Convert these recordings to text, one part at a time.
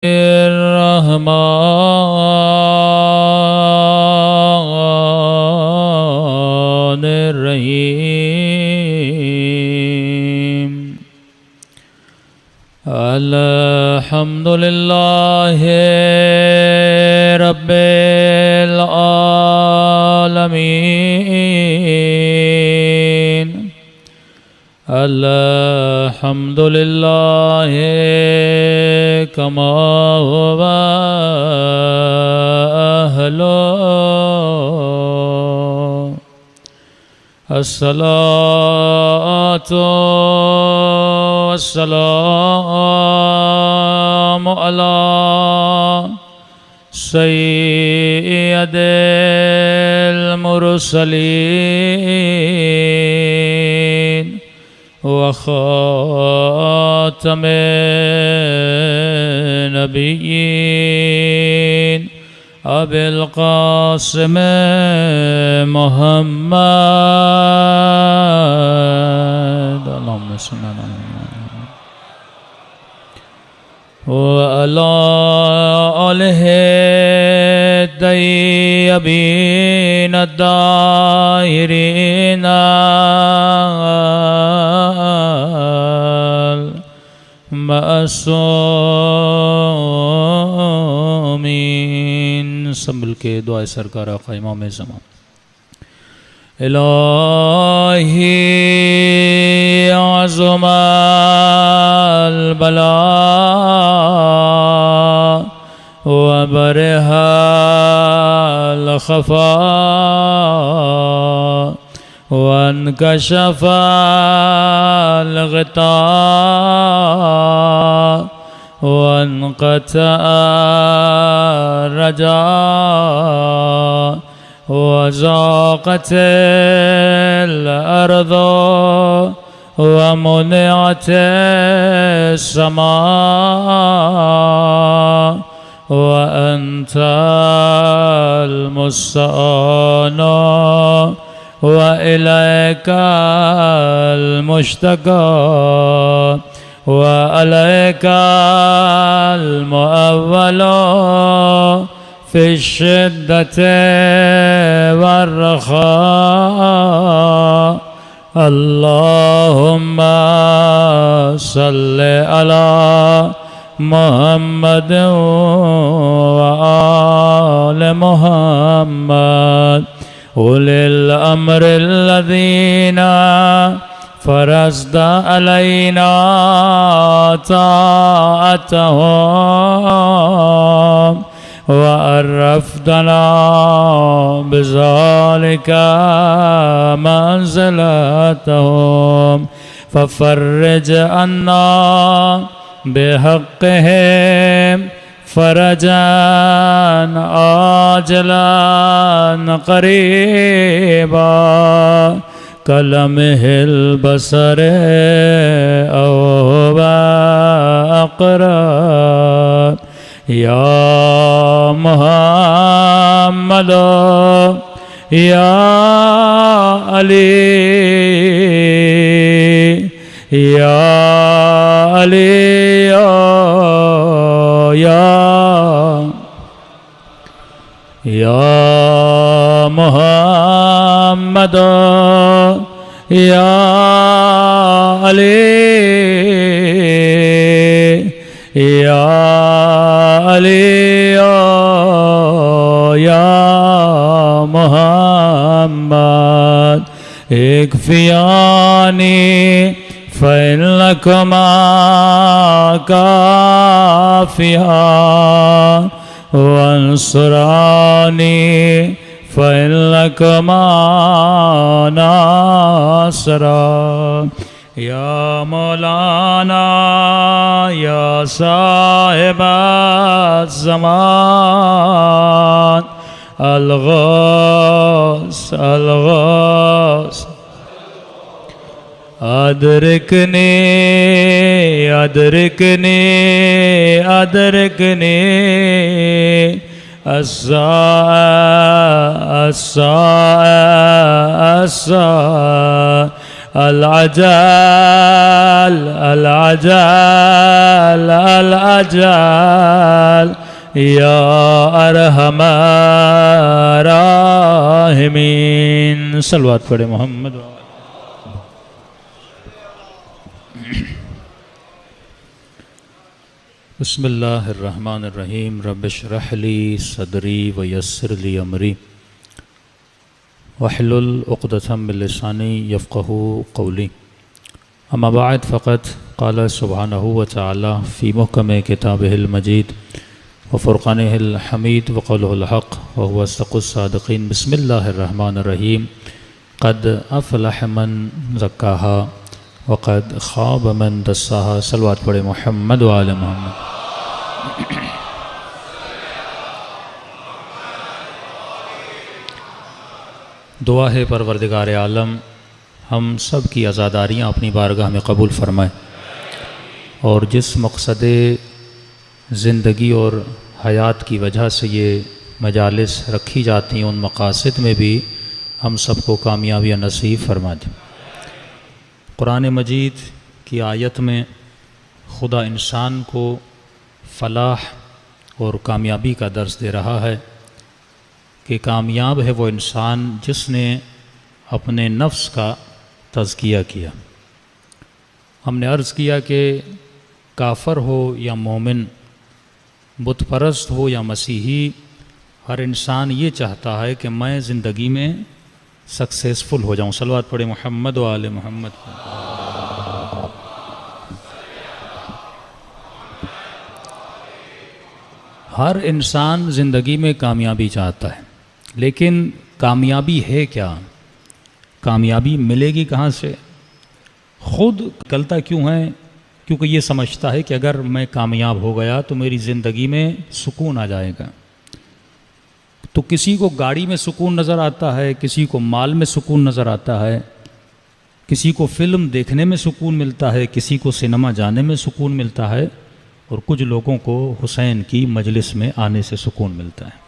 الرحمن الرحيم الحمد لله رب العالمين الحمد لله كما هو أهله الصلاة والسلام على سيد المرسلين وخاتم النبيين أبي القاسم محمد اللهم صل على محمد وعلى آله الطيبين الطاهرين المعصومين سنبھل کے دعائے سرکار آقا امام زمان الہی عظم البلاء وبرح الخفاء وانكشف الغطاء وانقطع الرجاء وزاقت الأرض ومنعت السماء وأنت المستعان وإليك المشتكى وعليك المؤول في الشدة والرخاء اللهم صل على محمد وآل محمد أولي الأمر الذين فرضت علينا طاعتهم وعرفتنا بذلك منزلتهم ففرج عنا بحقهم فرجا عاجلا قريبا كلمح البصر أو أقرب يا محمد يا علي يا علي يا محمد يا علي يا علي يا محمد اكفياني فإنكما كافيان وانصراني فإنكما ناصرا يا مولانا يا صاحب الزمان الغوث الغوث أدركني أدركني أدركني الساعة الساعة الساعة العجل العجل العجل یا ارحم الراحمین. صلوات پڑھے محمد. بسم اللہ الرحمن الرحیم. رب اشرح لی صدری ویسر لی امری واحلل عقدۃ من لسانی یفقہوا قولی. اما بعد فقد قال سبحانہ وتعالی فی محکم کتابہ المجید وفرقانہ الحمید وقولہ الحق وهو اصدق الصادقین. بسم اللہ الرحمن الرحیم. قد افلح من زکاہا وقد خواب من دساہا. صلوات پڑھے محمد وآل محمد. دعا ہے پروردگار عالم ہم سب کی عزاداریاں اپنی بارگاہ میں قبول فرمائے، اور جس مقصد زندگی اور حیات کی وجہ سے یہ مجالس رکھی جاتی ہیں ان مقاصد میں بھی ہم سب کو کامیابی نصیب فرما دیں. قرآن مجید کی آیت میں خدا انسان کو فلاح اور کامیابی کا درس دے رہا ہے کہ کامیاب ہے وہ انسان جس نے اپنے نفس کا تزکیہ کیا. ہم نے عرض کیا کہ کافر ہو یا مومن، بت پرست ہو یا مسیحی، ہر انسان یہ چاہتا ہے کہ میں زندگی میں سکسیسفل ہو جاؤں. صلوات پڑھے محمد و آل محمد. ہر انسان زندگی میں کامیابی چاہتا ہے، لیکن کامیابی ہے کیا؟ کامیابی ملے گی کہاں سے؟ خود نکلتا کیوں ہے؟ کیونکہ یہ سمجھتا ہے کہ اگر میں کامیاب ہو گیا تو میری زندگی میں سکون آ جائے گا. تو کسی کو گاڑی میں سکون نظر آتا ہے، کسی کو مال میں سکون نظر آتا ہے، کسی کو فلم دیکھنے میں سکون ملتا ہے، کسی کو سینما جانے میں سکون ملتا ہے، اور کچھ لوگوں کو حسین کی مجلس میں آنے سے سکون ملتا ہے.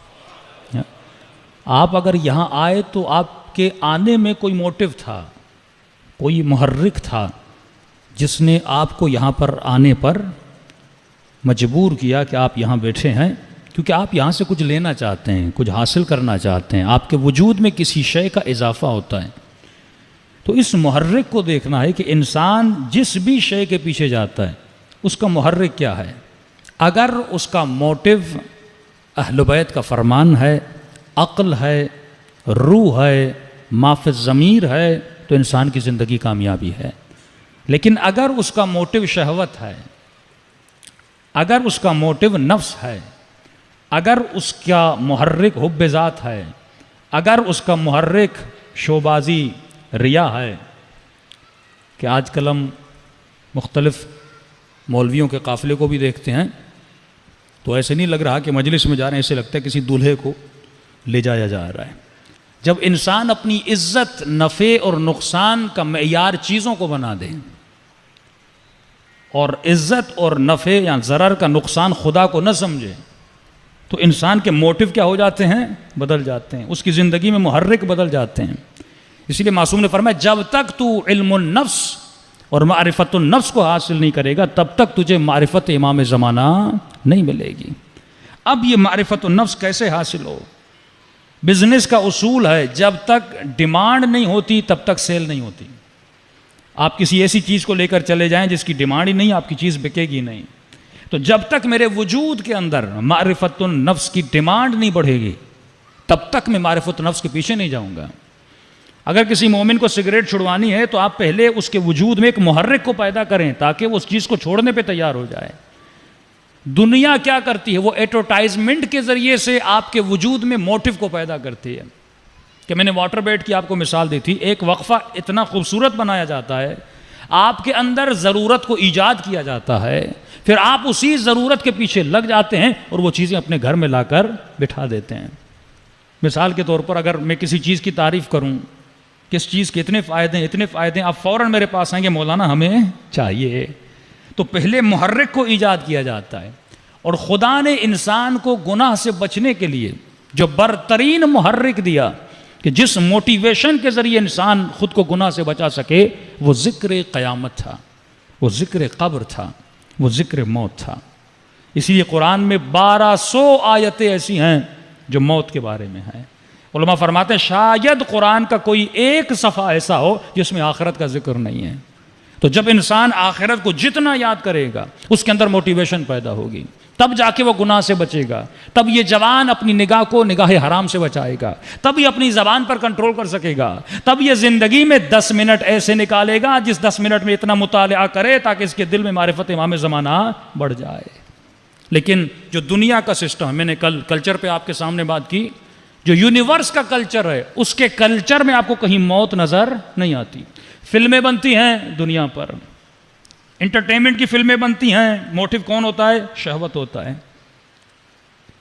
آپ اگر یہاں آئے تو آپ کے آنے میں کوئی موٹیو تھا، کوئی محرک تھا جس نے آپ کو یہاں پر آنے پر مجبور کیا کہ آپ یہاں بیٹھے ہیں، کیونکہ آپ یہاں سے کچھ لینا چاہتے ہیں، کچھ حاصل کرنا چاہتے ہیں، آپ کے وجود میں کسی شے کا اضافہ ہوتا ہے. تو اس محرک کو دیکھنا ہے کہ انسان جس بھی شے کے پیچھے جاتا ہے اس کا محرک کیا ہے. اگر اس کا موٹیو اہل بیت کا فرمان ہے، عقل ہے، روح ہے، ما فی الضمیر ہے، تو انسان کی زندگی کامیابی ہے. لیکن اگر اس کا موٹیو شہوت ہے، اگر اس کا موٹیو نفس ہے، اگر اس کا محرک حب ذات ہے، اگر اس کا محرک شوبازی ریا ہے، کہ آج کل ہم مختلف مولویوں کے قافلے کو بھی دیکھتے ہیں تو ایسے نہیں لگ رہا کہ مجلس میں جا رہے ہیں، ایسے لگتا ہے کسی دولہے کو لے جایا جا رہا ہے. جب انسان اپنی عزت، نفع اور نقصان کا معیار چیزوں کو بنا دے، اور عزت اور نفع یا ضرر کا نقصان خدا کو نہ سمجھے، تو انسان کے موٹیو کیا ہو جاتے ہیں؟ بدل جاتے ہیں. اس کی زندگی میں محرک بدل جاتے ہیں. اس لیے معصوم نے فرمایا جب تک تو علم النفس اور معرفت النفس کو حاصل نہیں کرے گا تب تک تجھے معرفت امام زمانہ نہیں ملے گی. اب یہ معرفت النفس کیسے حاصل ہو؟ بزنس کا اصول ہے جب تک ڈیمانڈ نہیں ہوتی تب تک سیل نہیں ہوتی. آپ کسی ایسی چیز کو لے کر چلے جائیں جس کی ڈیمانڈ ہی نہیں، آپ کی چیز بکے گی نہیں. تو جب تک میرے وجود کے اندر معرفت النفس کی ڈیمانڈ نہیں بڑھے گی تب تک میں معرفت النفس کے پیچھے نہیں جاؤں گا. اگر کسی مومن کو سگریٹ چھڑوانی ہے تو آپ پہلے اس کے وجود میں ایک محرک کو پیدا کریں تاکہ وہ اس چیز کو چھوڑنے پہ تیار ہو جائے. دنیا کیا کرتی ہے؟ وہ ایڈورٹائزمنٹ کے ذریعے سے آپ کے وجود میں موٹیو کو پیدا کرتی ہے. کہ میں نے واٹر بیڈ کی آپ کو مثال دی تھی، ایک وقفہ اتنا خوبصورت بنایا جاتا ہے، آپ کے اندر ضرورت کو ایجاد کیا جاتا ہے، پھر آپ اسی ضرورت کے پیچھے لگ جاتے ہیں اور وہ چیزیں اپنے گھر میں لا کر بٹھا دیتے ہیں. مثال کے طور پر اگر میں کسی چیز کی تعریف کروں، کس چیز کے اتنے فائدے ہیں، آپ فوراً میرے پاس آئیں گے مولانا ہمیں چاہیے. تو پہلے محرک کو ایجاد کیا جاتا ہے، اور خدا نے انسان کو گناہ سے بچنے کے لیے جو برترین محرک دیا کہ جس موٹیویشن کے ذریعے انسان خود کو گناہ سے بچا سکے وہ ذکر قیامت تھا، وہ ذکر قبر تھا، وہ ذکر موت تھا۔ اسی لیے قرآن میں 1200 آیتیں ایسی ہیں جو موت کے بارے میں ہیں۔ علماء فرماتے ہیں شاید قرآن کا کوئی ایک صفحہ ایسا ہو جس میں آخرت کا ذکر نہیں ہے۔ تو جب انسان آخرت کو جتنا یاد کرے گا اس کے اندر موٹیویشن پیدا ہوگی، تب جا کے وہ گناہ سے بچے گا، تب یہ جوان اپنی نگاہ کو نگاہ حرام سے بچائے گا، تب یہ اپنی زبان پر کنٹرول کر سکے گا، تب یہ زندگی میں 10 منٹ ایسے نکالے گا جس 10 منٹ میں اتنا مطالعہ کرے تاکہ اس کے دل میں معرفت امام زمانہ بڑھ جائے۔ لیکن جو دنیا کا سسٹم ہے، میں نے کل کلچر پہ آپ کے سامنے بات کی، جو یونیورس کا کلچر ہے اس کے کلچر میں آپ کو کہیں موت نظر نہیں آتی۔ فلمیں بنتی ہیں دنیا پر، انٹرٹینمنٹ کی فلمیں بنتی ہیں، موٹیو کون ہوتا ہے؟ شہوت ہوتا ہے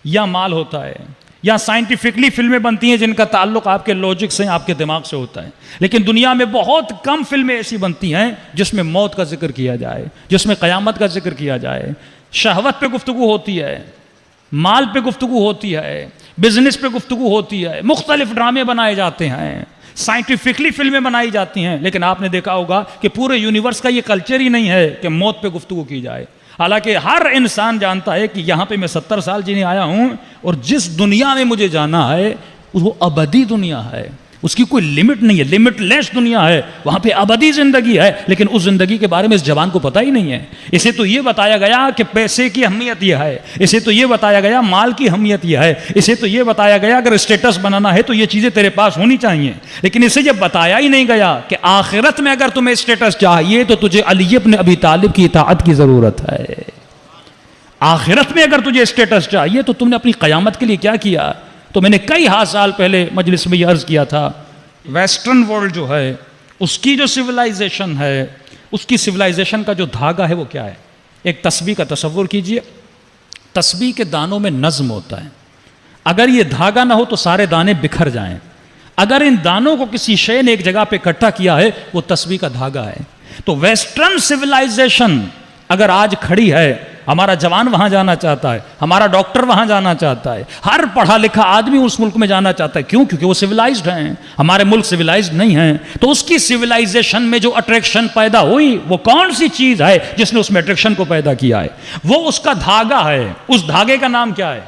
یا مال ہوتا ہے، یا سائنٹیفکلی فلمیں بنتی ہیں جن کا تعلق آپ کے لاجک سے، آپ کے دماغ سے ہوتا ہے۔ لیکن دنیا میں بہت کم فلمیں ایسی بنتی ہیں جس میں موت کا ذکر کیا جائے، جس میں قیامت کا ذکر کیا جائے۔ شہوت پہ گفتگو ہوتی ہے، مال پہ گفتگو ہوتی ہے، بزنس پہ گفتگو ہوتی ہے، مختلف ڈرامے بنائے جاتے ہیں، سائنٹیفکلی فلمیں بنائی جاتی ہیں، لیکن آپ نے دیکھا ہوگا کہ پورے یونیورس کا یہ کلچر ہی نہیں ہے کہ موت پہ گفتگو کی جائے۔ حالانکہ ہر انسان جانتا ہے کہ یہاں پہ میں 70 سال جینے آیا ہوں اور جس دنیا میں مجھے جانا ہے وہ ابدی دنیا ہے، اس کی کوئی لمٹ نہیں ہے، لمٹ لیس دنیا ہے، وہاں پہ ابدی زندگی ہے، لیکن اس زندگی کے بارے میں اس جوان کو پتہ ہی نہیں ہے۔ اسے تو یہ بتایا گیا کہ پیسے کی اہمیت یہ ہے، اسے تو یہ بتایا گیا مال کی اہمیت یہ ہے، اسے تو یہ بتایا گیا اگر اسٹیٹس بنانا ہے تو یہ چیزیں تیرے پاس ہونی چاہیے، لیکن اسے یہ بتایا ہی نہیں گیا کہ آخرت میں اگر تمہیں اسٹیٹس چاہیے تو تجھے علی بن ابی طالب کی اطاعت کی ضرورت ہے۔ آخرت میں اگر تجھے اسٹیٹس چاہیے تو تم نے اپنی قیامت کے لیے کیا کیا؟ تو میں نے کئی سال پہلے مجلس میں یہ عرض کیا تھا، ویسٹرن ورلڈ جو ہے اس کی جو سویلائزیشن ہے، اس کی سویلائزیشن کا جو دھاگا ہے وہ کیا ہے؟ ایک تسبیح کا تصور کیجئے، تسبیح کے دانوں میں نظم ہوتا ہے، اگر یہ دھاگا نہ ہو تو سارے دانے بکھر جائیں، اگر ان دانوں کو کسی شے نے ایک جگہ پہ اکٹھا کیا ہے وہ تسبیح کا دھاگا ہے۔ تو ویسٹرن سویلائزیشن اگر آج کھڑی ہے، ہمارا جوان وہاں جانا چاہتا ہے، ہمارا ڈاکٹر وہاں جانا چاہتا ہے، ہر پڑھا لکھا آدمی اس ملک میں جانا چاہتا ہے، کیوں؟ کیونکہ وہ سویلائزڈ ہیں، ہمارے ملک سویلائزڈ نہیں ہیں۔ تو اس کی سویلائزیشن میں جو اٹریکشن پیدا ہوئی وہ کون سی چیز ہے جس نے اس میں اٹریکشن کو پیدا کیا ہے؟ وہ اس کا دھاگا ہے۔ اس دھاگے کا نام کیا ہے؟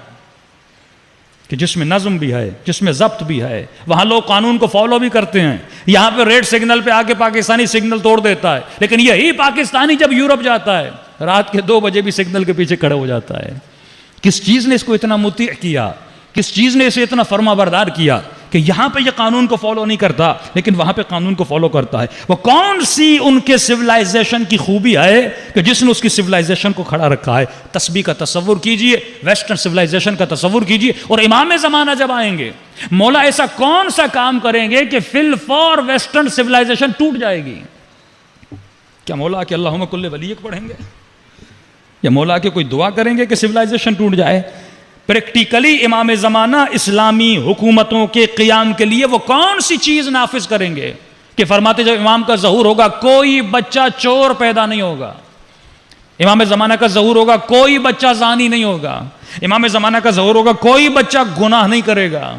کہ جس میں نظم بھی ہے، جس میں ضبط بھی ہے، وہاں لوگ قانون کو فالو بھی کرتے ہیں۔ یہاں پہ ریڈ سگنل پہ آگے پاکستانی سگنل توڑ دیتا ہے، لیکن یہی پاکستانی جب یورپ جاتا ہے رات کے 2 بجے بھی سگنل کے پیچھے کھڑا ہو جاتا ہے۔ کس چیز نے اس کو اتنا مطیع کیا؟ کس چیز نے اسے اتنا فرما بردار کیا کہ یہاں پہ یہ قانون کو فالو نہیں کرتا لیکن وہاں پہ قانون کو فالو کرتا ہے؟ وہ کون سی ان کے سویلائزیشن کی خوبی ہے کہ جس نے اس کی سویلائزیشن کو کھڑا رکھا ہے؟ تسبیح کا تصور کیجئے، ویسٹرن سویلائزیشن کا تصور کیجئے، اور امام زمانہ جب آئیں گے مولا ایسا کون سا کام کریں گے کہ فی الفور ویسٹرن سویلائزیشن ٹوٹ جائے گی؟ کیا مولا کہ اللہم کل ولیک پڑھیں گے یا مولا کہ کوئی دعا کریں گے کہ سویلائزیشن ٹوٹ جائے؟ پریکٹیکلی امام زمانہ اسلامی حکومتوں کے قیام کے لیے وہ کون سی چیز نافذ کریں گے کہ فرماتے جب امام کا ظہور ہوگا کوئی بچہ چور پیدا نہیں ہوگا، امام زمانہ کا ظہور ہوگا کوئی بچہ زانی نہیں ہوگا، امام زمانہ کا ظہور ہوگا کوئی بچہ گناہ نہیں کرے گا۔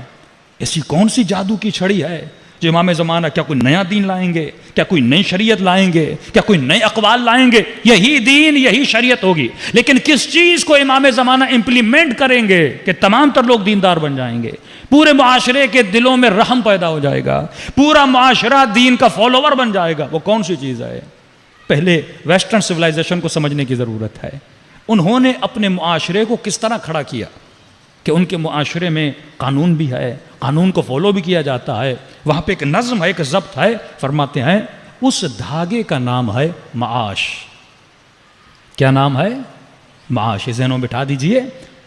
ایسی کون سی جادو کی چھڑی ہے جو امام زمانہ کیا کوئی نیا دین لائیں گے؟ کیا کوئی نئی شریعت لائیں گے؟ کیا کوئی نئے اقوال لائیں گے؟ یہی دین، یہی شریعت ہوگی، لیکن کس چیز کو امام زمانہ امپلیمنٹ کریں گے کہ تمام تر لوگ دیندار بن جائیں گے، پورے معاشرے کے دلوں میں رحم پیدا ہو جائے گا، پورا معاشرہ دین کا فالوور بن جائے گا؟ وہ کون سی چیز ہے؟ پہلے ویسٹرن سویلائزیشن کو سمجھنے کی ضرورت ہے۔ انہوں نے اپنے معاشرے کو کس طرح کھڑا کیا کہ ان کے معاشرے میں قانون بھی ہے، قانون کو فالو بھی کیا جاتا ہے، وہاں پہ ایک نظم ہے، ایک ضبط ہے۔ فرماتے ہیں اس دھاگے کا نام ہے معاش۔ کیا نام ہے؟ معاش۔ ذہنوں میں بٹھا دیجئے،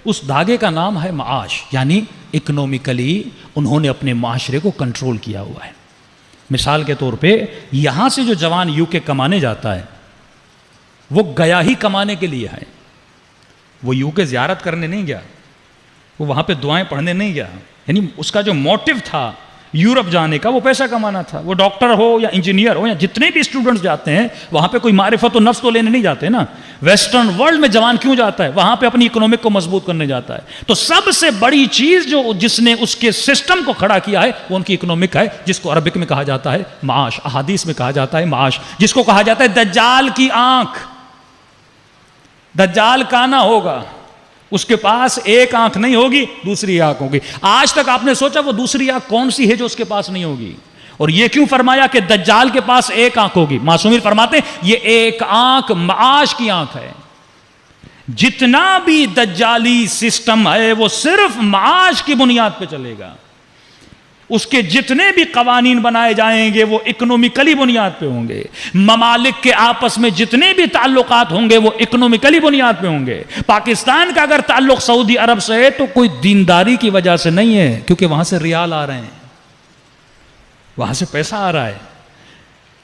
اس دھاگے کا نام ہے معاش، یعنی اکنومیکلی انہوں نے اپنے معاشرے کو کنٹرول کیا ہوا ہے۔ مثال کے طور پہ یہاں سے جو جوان یو کے کمانے جاتا ہے وہ گیا ہی کمانے کے لیے ہے، وہ یو کے زیارت کرنے نہیں گیا، وہ وہاں پہ دعائیں پڑھنے نہیں گیا، یعنی اس کا جو موٹیو تھا یورپ جانے کا، وہ پیسہ کمانا تھا. وہ ڈاکٹر ہو یا انجینئر ہو یا جتنے بھی اسٹوڈنٹس جاتے ہیں وہاں پہ کوئی معرفت و نفس تو لینے نہیں جاتے نا. ویسٹرن ورلڈ میں جوان کیوں جاتا ہے؟ وہاں پہ اپنی اکنامک کو مضبوط کرنے جاتا ہے. تو سب سے بڑی چیز جو جس نے اس کے سسٹم کو کھڑا کیا ہے وہ ان کی اکنامک ہے، جس کو عربک میں کہا جاتا ہے معاش، احادیث میں کہا جاتا ہے معاش، جس کو کہا جاتا ہے دجال کی آنکھ. دجال کانا ہوگا، اس کے پاس ایک آنکھ نہیں ہوگی، دوسری آنکھ ہوگی. آج تک آپ نے سوچا وہ دوسری آنکھ کون سی ہے جو اس کے پاس نہیں ہوگی؟ اور یہ کیوں فرمایا کہ دجال کے پاس ایک آنکھ ہوگی؟ معصومین فرماتے ہیں یہ ایک آنکھ معاش کی آنکھ ہے. جتنا بھی دجالی سسٹم ہے وہ صرف معاش کی بنیاد پہ چلے گا. اس کے جتنے بھی قوانین بنائے جائیں گے وہ اکنومیکلی بنیاد پہ ہوں گے. ممالک کے آپس میں جتنے بھی تعلقات ہوں گے وہ اکنومیکلی بنیاد پہ ہوں گے. پاکستان کا اگر تعلق سعودی عرب سے ہے تو کوئی دینداری کی وجہ سے نہیں ہے، کیونکہ وہاں سے ریال آ رہے ہیں، وہاں سے پیسہ آ رہا ہے.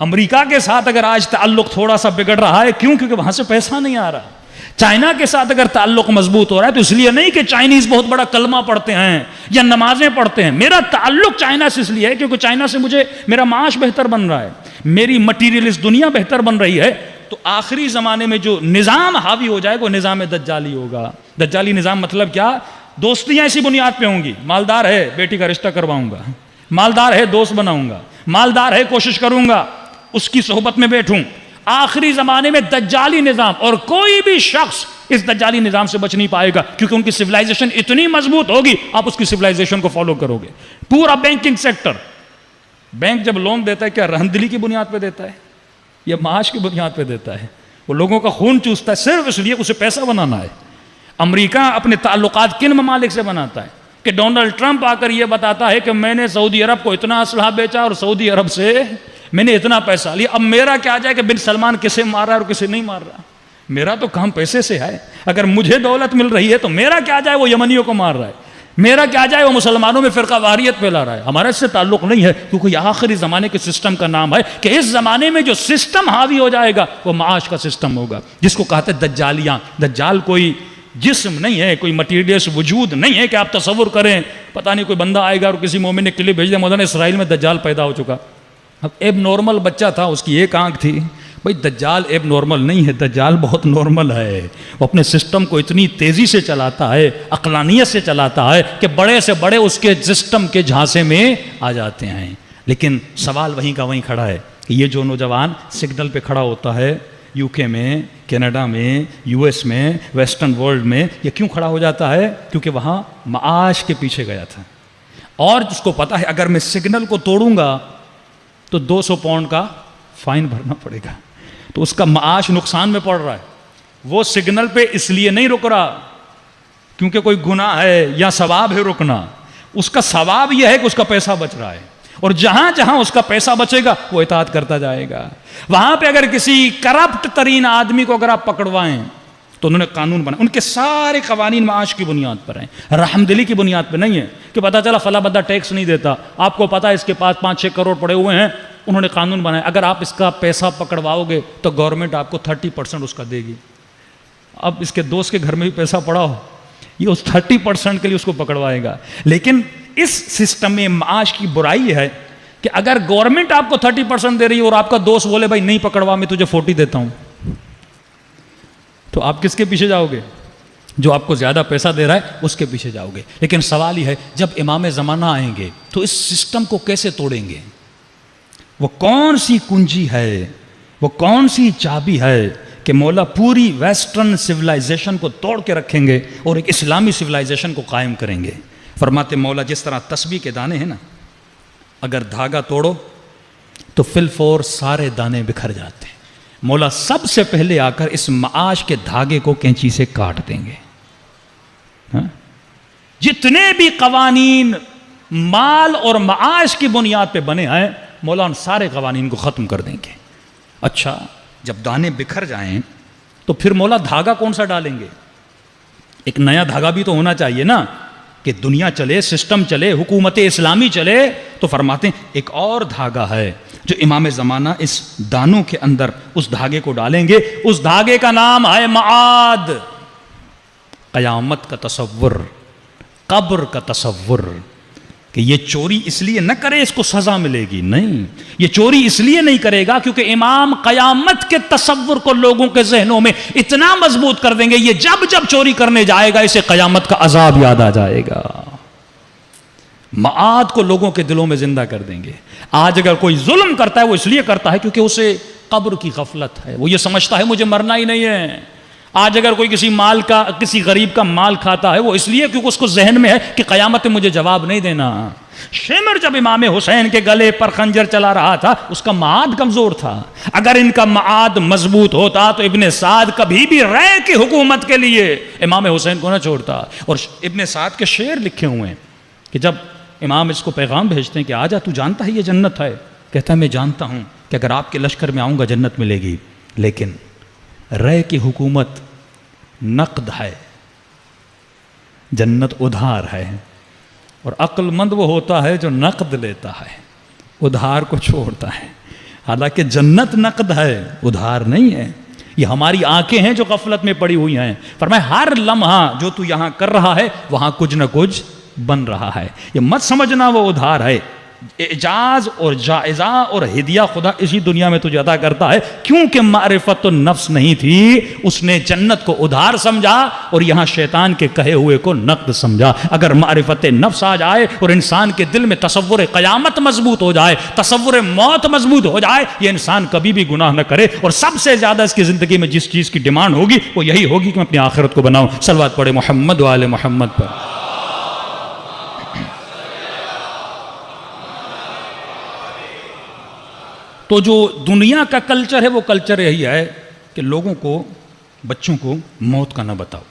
امریکہ کے ساتھ اگر آج تعلق تھوڑا سا بگڑ رہا ہے، کیوں؟ کیونکہ وہاں سے پیسہ نہیں آ رہا. چائنا کے ساتھ اگر تعلق مضبوط ہو رہا ہے تو اس لیے نہیں کہ چائنیز بہت بڑا کلمہ پڑھتے ہیں یا نمازیں پڑھتے ہیں. میرا تعلق چائنا سے اس لیے ہے کیونکہ چائنا سے مجھے میرا معاش بہتر بن رہا ہے، میری مٹیریلسٹ دنیا بہتر بن رہی ہے. تو آخری زمانے میں جو نظام حاوی ہو جائے گا وہ نظام دجالی ہوگا. دجالی نظام مطلب کیا؟ دوستیاں اسی بنیاد پہ ہوں گی. مالدار ہے بیٹی کا رشتہ کرواؤں گا، مالدار ہے دوست بناؤں گا، مالدار ہے کوشش کروں گا اس کی صحبت میں بیٹھوں. آخری زمانے میں دجالی نظام، اور کوئی بھی شخص اس دجالی نظام سے بچ نہیں پائے گا کیونکہ ان کی سویلائزیشن اتنی مضبوط ہوگی آپ اس کی سویلائزیشن کو فالو کرو گے. پورا بینکنگ سیکٹر، بینک جب لون دیتا ہے کیا رہندلی کی بنیاد پہ دیتا ہے یا معاش کی بنیاد پہ دیتا ہے؟ وہ لوگوں کا خون چوستا ہے صرف اس لیے اسے پیسہ بنانا ہے. امریکہ اپنے تعلقات کن ممالک سے بناتا ہے کہ ڈونلڈ ٹرمپ آ کر یہ بتاتا ہے کہ میں نے سعودی عرب کو اتنا اسلحہ بیچا اور سعودی عرب سے میں نے اتنا پیسہ لیا. اب میرا کیا جائے کہ بن سلمان کسے مار رہا ہے اور کسے نہیں مار رہا؟ میرا تو کام پیسے سے ہے. اگر مجھے دولت مل رہی ہے تو میرا کیا جائے وہ یمنیوں کو مار رہا ہے، میرا کیا جائے وہ مسلمانوں میں فرقہ واریت پھیلا رہا ہے. ہمارا اس سے تعلق نہیں ہے کیونکہ یہ آخری زمانے کے سسٹم کا نام ہے کہ اس زمانے میں جو سسٹم حاوی ہو جائے گا وہ معاش کا سسٹم ہوگا، جس کو کہتے ہیں دجالیاں. دجال کوئی جسم نہیں ہے، کوئی مٹیریلس وجود نہیں ہے کہ آپ تصور کریں پتہ نہیں کوئی بندہ آئے گا اور کسی مومن نے کلپ بھیج دیا مولانا اسرائیل میں دجال پیدا ہو چکا. اب ایب نارمل بچہ تھا، اس کی ایک آنکھ تھی. بھائی دجال ایب نارمل نہیں ہے، دجال بہت نارمل ہے. وہ اپنے سسٹم کو اتنی تیزی سے چلاتا ہے، عقلانیت سے چلاتا ہے کہ بڑے سے بڑے اس کے سسٹم کے جھانسے میں آ جاتے ہیں. لیکن سوال وہیں کا وہیں کھڑا ہے کہ یہ جو نوجوان سگنل پہ کھڑا ہوتا ہے یو کے میں، کینیڈا میں، یو ایس میں، ویسٹرن ورلڈ میں، یہ کیوں کھڑا ہو جاتا ہے؟ کیونکہ وہاں معاش کے پیچھے گیا تھا اور جس کو پتا ہے اگر میں سگنل کو توڑوں گا تو 200 پاؤنڈ کا فائن بھرنا پڑے گا، تو اس کا معاش نقصان میں پڑ رہا ہے. وہ سگنل پہ اس لیے نہیں رک رہا کیونکہ کوئی گناہ ہے یا ثواب ہے رکنا، اس کا ثواب یہ ہے کہ اس کا پیسہ بچ رہا ہے اور جہاں جہاں اس کا پیسہ بچے گا وہ اطاعت کرتا جائے گا. وہاں پہ اگر کسی کرپٹ ترین آدمی کو اگر آپ پکڑوائیں تو انہوں نے قانون بنا، ان کے سارے قوانین معاش کی بنیاد پر ہیں، رحم دلی کی بنیاد پہ نہیں ہے کہ پتہ چلا فلاں بندہ ٹیکس نہیں دیتا، آپ کو پتا ہے اس کے پاس 5-6 کروڑ پڑے ہوئے ہیں، انہوں نے قانون بنایا اگر آپ اس کا پیسہ پکڑواؤ گے تو گورنمنٹ آپ کو 30% اس کا دے گی. اب اس کے دوست کے گھر میں بھی پیسہ پڑا ہو، یہ اس 30% کے لیے اس کو پکڑوائے گا. لیکن اس سسٹم میں معاش کی برائی ہے کہ اگر گورنمنٹ آپ کو 30% دے رہی ہے اور آپ کا دوست بولے بھائی نہیں پکڑوا میں تجھے 40 دیتا ہوں، تو آپ کس کے پیچھے جاؤ گے؟ جو آپ کو زیادہ پیسہ دے رہا ہے اس کے پیچھے جاؤ گے. لیکن سوال یہ ہے جب امام زمانہ آئیں گے تو اس سسٹم کو کیسے توڑیں گے؟ وہ کون سی کنجی ہے، وہ کون سی چابی ہے کہ مولا پوری ویسٹرن سویلائزیشن کو توڑ کے رکھیں گے اور ایک اسلامی سویلائزیشن کو قائم کریں گے؟ فرماتے مولا جس طرح تسبیح کے دانے ہیں نا، اگر دھاگا توڑو تو فل فور سارے دانے بکھر جاتے ہیں. مولا سب سے پہلے آ کر اس معاش کے دھاگے کو کینچی سے کاٹ دیں گے. جتنے بھی قوانین مال اور معاش کی بنیاد پہ بنے ہیں مولا ان سارے قوانین کو ختم کر دیں گے. اچھا جب دانے بکھر جائیں تو پھر مولا دھاگا کون سا ڈالیں گے؟ ایک نیا دھاگا بھی تو ہونا چاہیے نا کہ دنیا چلے، سسٹم چلے، حکومت اسلامی چلے. تو فرماتے ہیں ایک اور دھاگا ہے جو امام زمانہ اس دانوں کے اندر اس دھاگے کو ڈالیں گے. اس دھاگے کا نام ہے معاد. قیامت کا تصور، قبر کا تصور، کہ یہ چوری اس لیے نہ کرے اس کو سزا ملے گی، نہیں، یہ چوری اس لیے نہیں کرے گا کیونکہ امام قیامت کے تصور کو لوگوں کے ذہنوں میں اتنا مضبوط کر دیں گے، یہ جب جب چوری کرنے جائے گا اسے قیامت کا عذاب یاد آ جائے گا، معاد کو لوگوں کے دلوں میں زندہ کر دیں گے۔ آج اگر کوئی ظلم کرتا ہے وہ اس لیے کرتا ہے کیونکہ اسے قبر کی غفلت ہے، وہ یہ سمجھتا ہے مجھے مرنا ہی نہیں ہے۔ آج اگر کوئی کسی غریب کا مال کھاتا ہے وہ اس لیے کیونکہ اس کو ذہن میں ہے کہ قیامت میں مجھے جواب نہیں دینا۔ شمر جب امام حسین کے گلے پر خنجر چلا رہا تھا اس کا معاد کمزور تھا، اگر ان کا معاد مضبوط ہوتا تو ابن سعد کبھی بھی رے کی حکومت کے لیے امام حسین کو نہ چھوڑتا۔ اور ابن سعد کے شعر لکھے ہوئے ہیں کہ جب امام اس کو پیغام بھیجتے ہیں کہ آجا تو جانتا ہے یہ جنت ہے، کہتا ہے میں جانتا ہوں کہ اگر آپ کے لشکر میں آؤں گا جنت ملے گی، لیکن رے کی حکومت نقد ہے، جنت ادھار ہے، اور عقل مند وہ ہوتا ہے جو نقد لیتا ہے، ادھار کو چھوڑتا ہے۔ حالانکہ جنت نقد ہے، ادھار نہیں ہے۔ یہ ہماری آنکھیں ہیں جو غفلت میں پڑی ہوئی ہیں۔ فرمایا ہر لمحہ جو تو یہاں کر رہا ہے وہاں کچھ نہ کچھ بن رہا ہے، یہ مت سمجھنا وہ ادھار ہے۔ اعجاز اور جائزہ اور ہدیہ خدا اسی دنیا میں تجھے عطا کرتا ہے، کیونکہ معرفت النفس نہیں تھی اس نے جنت کو ادھار سمجھا اور یہاں شیطان کے کہے ہوئے کو نقد سمجھا۔ اگر معرفت نفس آ جائے اور انسان کے دل میں تصور قیامت مضبوط ہو جائے، تصور موت مضبوط ہو جائے، یہ انسان کبھی بھی گناہ نہ کرے، اور سب سے زیادہ اس کی زندگی میں جس چیز کی ڈیمانڈ ہوگی وہ یہی ہوگی کہ میں اپنی آخرت کو بناؤں۔ صلوات پڑھے محمد و آل محمد پر۔ تو جو دنیا کا کلچر ہے وہ کلچر یہی ہے کہ لوگوں کو، بچوں کو موت کا نہ بتاؤ۔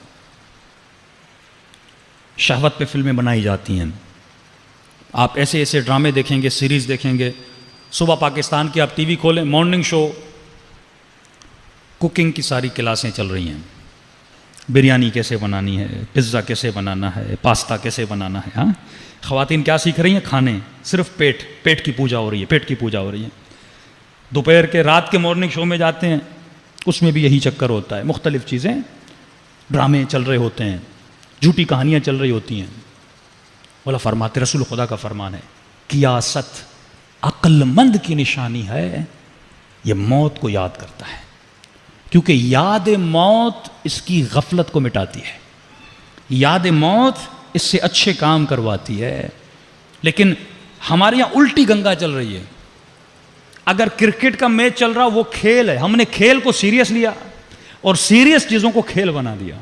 شہوت پہ فلمیں بنائی جاتی ہیں، آپ ایسے ایسے ڈرامے دیکھیں گے، سیریز دیکھیں گے۔ صبح پاکستان کی آپ ٹی وی کھولیں، مارننگ شو، کوکنگ کی ساری کلاسیں چل رہی ہیں، بریانی کیسے بنانی ہے، پزا کیسے بنانا ہے، پاستا کیسے بنانا ہے۔ ہاں، خواتین کیا سیکھ رہی ہیں؟ کھانے، صرف پیٹ کی پوجا ہو رہی ہے، پیٹ کی پوجا ہو رہی ہے۔ دوپہر کے رات کے مارننگ شو میں جاتے ہیں، اس میں بھی یہی چکر ہوتا ہے، مختلف چیزیں، ڈرامے چل رہے ہوتے ہیں، جھوٹی کہانیاں چل رہی ہوتی ہیں۔ مولا فرماتے، رسول خدا کا فرمان ہے، کیاست عقل مند کی نشانی ہے، یہ موت کو یاد کرتا ہے، کیونکہ یاد موت اس کی غفلت کو مٹاتی ہے، یاد موت اس سے اچھے کام کرواتی ہے۔ لیکن ہمارے یہاں الٹی گنگا چل رہی ہے۔ اگر کرکٹ کا میچ چل رہا وہ کھیل ہے، ہم نے کھیل کو سیریس لیا اور سیریس چیزوں کو کھیل بنا دیا۔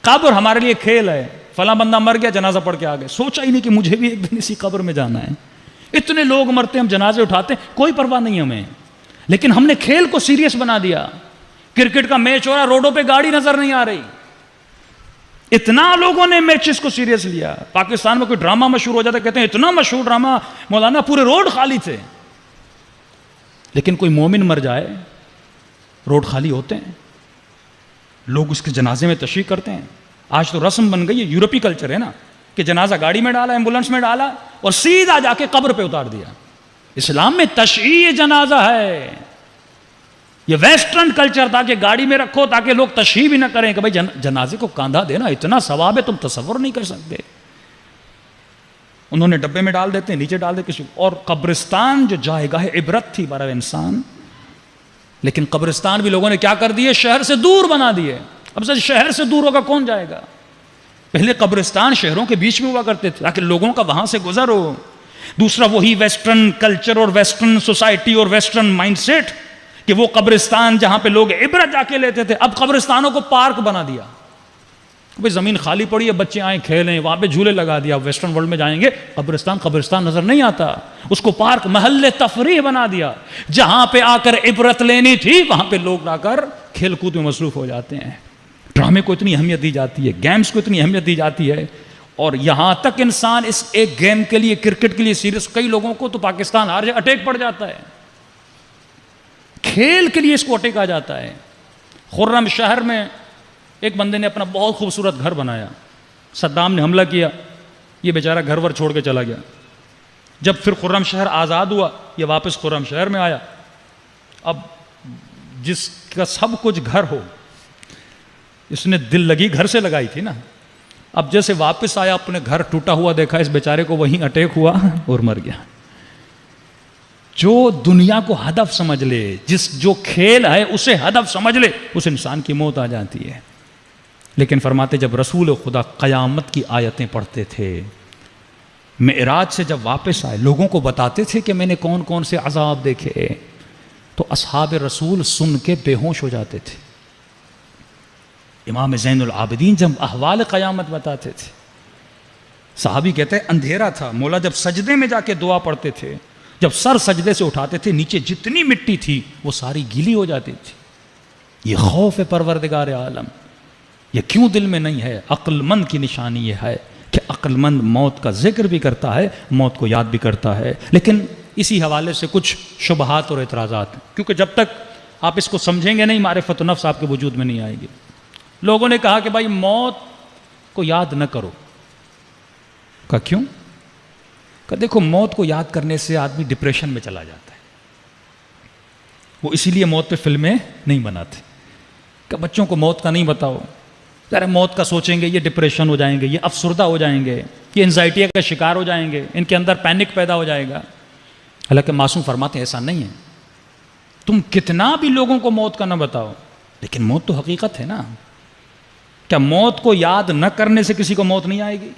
قبر ہمارے لیے کھیل ہے، فلاں بندہ مر گیا جنازہ پڑھ کے آ گئے، سوچا ہی نہیں کہ مجھے بھی ایک دن اسی قبر میں جانا ہے۔ اتنے لوگ مرتے ہیں، ہم جنازے اٹھاتے ہیں، کوئی پرواہ نہیں ہمیں، لیکن ہم نے کھیل کو سیریس بنا دیا۔ کرکٹ کا میچ ہو رہا، روڈوں پہ گاڑی نظر نہیں آ رہی، اتنا لوگوں نے میچز کو سیریس لیا۔ پاکستان میں کوئی ڈرامہ مشہور ہو جاتا، کہتے ہیں اتنا مشہور ڈرامہ مولانا، پورے روڈ خالی تھے۔ لیکن کوئی مومن مر جائے، روڈ خالی ہوتے ہیں، لوگ اس کے جنازے میں تشریح کرتے ہیں۔ آج تو رسم بن گئی ہے، یورپی کلچر ہے نا، کہ جنازہ گاڑی میں ڈالا، ایمبولنس میں ڈالا اور سیدھا جا کے قبر پہ اتار دیا۔ اسلام میں تشییع جنازہ ہے، یہ ویسٹرن کلچر تھا کہ گاڑی میں رکھو تاکہ لوگ تشییع بھی نہ کریں کہ بھائی جنازے کو کاندھا دینا اتنا ثواب ہے تم تصور نہیں کر سکتے۔ انہوں نے ڈبے میں ڈال دیتے ہیں، نیچے ڈال دیتے کسی، اور قبرستان جو جائے گاہ عبرت تھی برائے انسان، لیکن قبرستان بھی لوگوں نے کیا کر دیے، شہر سے دور بنا دیے۔ اب سے شہر سے دور ہوگا کون جائے گا؟ پہلے قبرستان شہروں کے بیچ میں ہوا کرتے تھے تاکہ لوگوں کا وہاں سے گزر ہو۔ دوسرا وہی ویسٹرن کلچر اور ویسٹرن سوسائٹی اور ویسٹرن مائنڈ سیٹ کہ وہ قبرستان جہاں پہ لوگ عبرت جا کے لیتے تھے، اب قبرستانوں کو پارک بنا دیا۔ بھئی زمین خالی پڑی ہے، بچے آئیں کھیلیں، وہاں پہ جھولے لگا دیا۔ ویسٹرن ورلڈ میں جائیں گے، قبرستان نظر نہیں آتا، اس کو پارک، محل تفریح بنا دیا۔ جہاں پہ آ کر عبرت لینی تھی وہاں پہ لوگ آ کر کھیل کود میں مصروف ہو جاتے ہیں۔ ڈرامے کو اتنی اہمیت دی جاتی ہے، گیمز کو اتنی اہمیت دی جاتی ہے، اور یہاں تک انسان اس ایک گیم کے لیے، کرکٹ کے لیے سیریس، کئی لوگوں کو تو پاکستان ہار جائے اٹیک پڑ جاتا ہے، کھیل کے لیے اس کو اٹیک آ جاتا ہے۔ خرم شہر میں ایک بندے نے اپنا بہت خوبصورت گھر بنایا، صدام نے حملہ کیا، یہ بیچارہ گھر ور چھوڑ کے چلا گیا۔ جب پھر خرم شہر آزاد ہوا، یہ واپس خرم شہر میں آیا۔ اب جس کا سب کچھ گھر ہو، اس نے دل لگی گھر سے لگائی تھی نا، اب جیسے واپس آیا اپنے گھر ٹوٹا ہوا دیکھا، اس بیچارے کو وہیں اٹیک ہوا اور مر گیا۔ جو دنیا کو ہدف سمجھ لے، جو کھیل ہے اسے ہدف سمجھ لے، اس انسان کی موت آ جاتی ہے۔ لیکن فرماتے جب رسول خدا قیامت کی آیتیں پڑھتے تھے، معراج سے جب واپس آئے، لوگوں کو بتاتے تھے کہ میں نے کون کون سے عذاب دیکھے، تو اصحاب رسول سن کے بے ہوش ہو جاتے تھے۔ امام زین العابدین جب احوال قیامت بتاتے تھے، صحابی کہتے ہیں اندھیرا تھا، مولا جب سجدے میں جا کے دعا پڑھتے تھے، جب سر سجدے سے اٹھاتے تھے، نیچے جتنی مٹی تھی وہ ساری گیلی ہو جاتی تھی۔ یہ خوف ہے پروردگار عالم، یہ کیوں دل میں نہیں ہے؟ عقل مند کی نشانی یہ ہے کہ عقل مند موت کا ذکر بھی کرتا ہے، موت کو یاد بھی کرتا ہے۔ لیکن اسی حوالے سے کچھ شبہات اور اعتراضات ہیں، کیونکہ جب تک آپ اس کو سمجھیں گے نہیں، معرفت نفس آپ کے وجود میں نہیں آئے گی۔ لوگوں نے کہا کہ بھائی موت کو یاد نہ کرو، کہا کیوں؟ کہ دیکھو موت کو یاد کرنے سے آدمی ڈپریشن میں چلا جاتا ہے، وہ اسی لیے موت پہ فلمیں نہیں بناتے کہ بچوں کو موت کا نہیں بتاؤ، ذرا موت کا سوچیں گے یہ ڈپریشن ہو جائیں گے، یہ افسردہ ہو جائیں گے، یہ انزائٹی کا شکار ہو جائیں گے، ان کے اندر پینک پیدا ہو جائے گا۔ حالانکہ معصوم فرماتے ہیں ایسا نہیں ہے، تم کتنا بھی لوگوں کو موت کا نہ بتاؤ، لیکن موت تو حقیقت ہے نا۔ کیا موت کو یاد نہ کرنے سے کسی کو موت نہیں آئے گی؟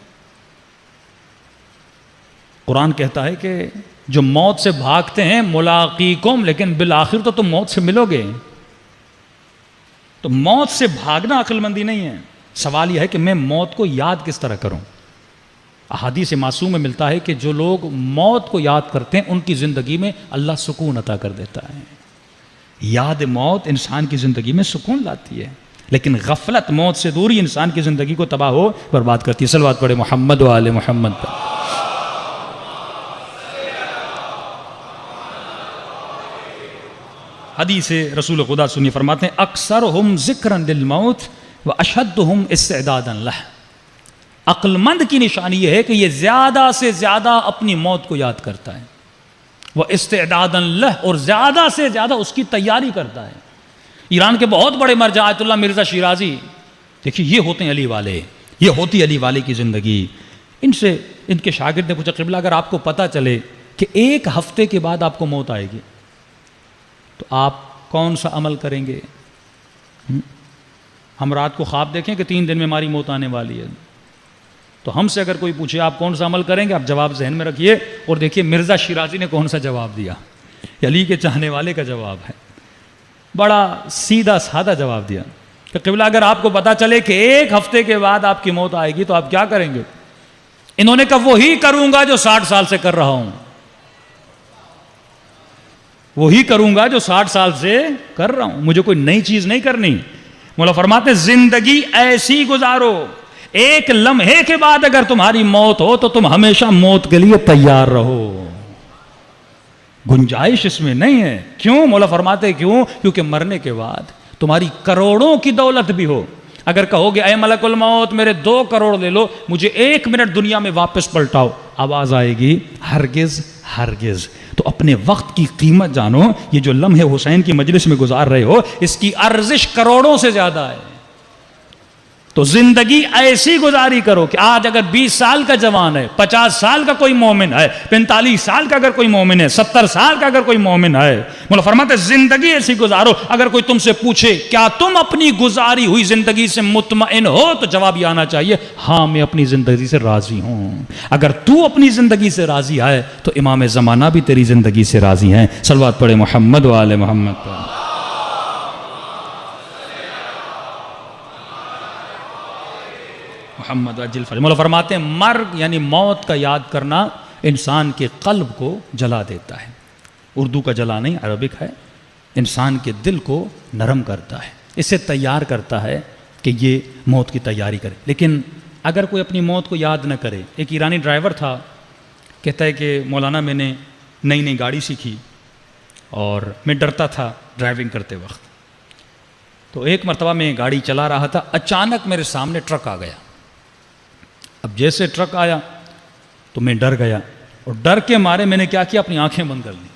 قرآن کہتا ہے کہ جو موت سے بھاگتے ہیں ملاقیکم، لیکن بالآخر تو تم موت سے ملو گے۔ تو موت سے بھاگنا عقل مندی نہیں ہے۔ سوال یہ ہے کہ میں موت کو یاد کس طرح کروں؟ احادیث معصوم میں ملتا ہے کہ جو لوگ موت کو یاد کرتے ہیں ان کی زندگی میں اللہ سکون عطا کر دیتا ہے۔ یاد موت انسان کی زندگی میں سکون لاتی ہے، لیکن غفلت موت سے دوری انسان کی زندگی کو تباہ ہو برباد کرتی ہے۔ صلوات پڑھے محمد و آل محمد پر۔ حدیث رسول خدا سنی، فرماتے ہیں اکثرہم ذکرا للموت و اشدہم استعدادا لہ۔ عقل مند کی نشانی یہ ہے کہ یہ زیادہ سے زیادہ اپنی موت کو یاد کرتا ہے، وہ استعدادا لہ، اور زیادہ سے زیادہ اس کی تیاری کرتا ہے۔ ایران کے بہت بڑے مرجع آیت اللہ مرزا شیرازی، دیکھیے یہ ہوتے ہیں علی والے، یہ ہوتی علی والے کی زندگی۔ ان سے ان کے شاگرد نے پوچھا قبلہ اگر آپ کو پتہ چلے کہ ایک ہفتے کے بعد آپ کو موت آئے گی تو آپ کون سا عمل کریں گے؟ ہم رات کو خواب دیکھیں کہ 3 دن میں ہماری موت آنے والی ہے، تو ہم سے اگر کوئی پوچھے آپ کون سا عمل کریں گے، آپ جواب ذہن میں رکھیے اور دیکھیے مرزا شیرازی نے کون سا جواب دیا۔ علی کے چاہنے والے کا جواب ہے، بڑا سیدھا سادہ جواب دیا کہ قبلہ اگر آپ کو پتا چلے کہ ایک ہفتے کے بعد آپ کی موت آئے گی تو آپ کیا کریں گے؟ انہوں نے کہا وہی کروں گا جو 60 سال سے کر رہا ہوں، وہی کروں گا جو 60 سال سے کر رہا ہوں، مجھے کوئی نئی چیز نہیں کرنی۔ مولا فرماتے ہیں زندگی ایسی گزارو، ایک لمحے کے بعد اگر تمہاری موت ہو تو تم ہمیشہ موت کے لیے تیار رہو، گنجائش اس میں نہیں ہے۔ کیوں؟ مولا فرماتے ہیں کیوں؟ کیونکہ مرنے کے بعد تمہاری کروڑوں کی دولت بھی ہو، اگر کہو گے اے ملک الموت میرے 2 کروڑ لے لو، مجھے 1 منٹ دنیا میں واپس پلٹاؤ، آواز آئے گی ہرگز ہرگز۔ تو اپنے وقت کی قیمت جانو، یہ جو لمحے حسین کی مجلس میں گزار رہے ہو اس کی ارزش کروڑوں سے زیادہ ہے۔ تو زندگی ایسی گزاری کرو کہ آج اگر 20 سال کا جوان ہے، 50 سال کا کوئی مومن ہے، 45 سال کا اگر کوئی مومن ہے، 70 سال کا اگر کوئی مومن ہے، مولا فرماتے ہیں زندگی ایسی گزارو، اگر کوئی تم سے پوچھے کیا تم اپنی گزاری ہوئی زندگی سے مطمئن ہو تو جواب یہ آنا چاہیے ہاں میں اپنی زندگی سے راضی ہوں۔ اگر تو اپنی زندگی سے راضی ہے تو امام زمانہ بھی تیری زندگی سے راضی ہیں۔ صلوات پڑھے محمد و آل محمد پر۔ محمد اجل فرج۔ مولا فرماتے ہیں مرگ یعنی موت کا یاد کرنا انسان کے قلب کو جلا دیتا ہے، اردو کا جلا نہیں عربک ہے، انسان کے دل کو نرم کرتا ہے، اسے تیار کرتا ہے کہ یہ موت کی تیاری کرے۔ لیکن اگر کوئی اپنی موت کو یاد نہ کرے، ایک ایرانی ڈرائیور تھا، کہتا ہے کہ مولانا میں نے نئی گاڑی سیکھی اور میں ڈرتا تھا ڈرائیونگ کرتے وقت، تو ایک مرتبہ میں گاڑی چلا رہا تھا، اچانک میرے سامنے ٹرک آ گیا۔ اب جیسے ٹرک آیا تو میں ڈر گیا، اور ڈر کے مارے میں نے کیا کیا، اپنی آنکھیں بند کر لی۔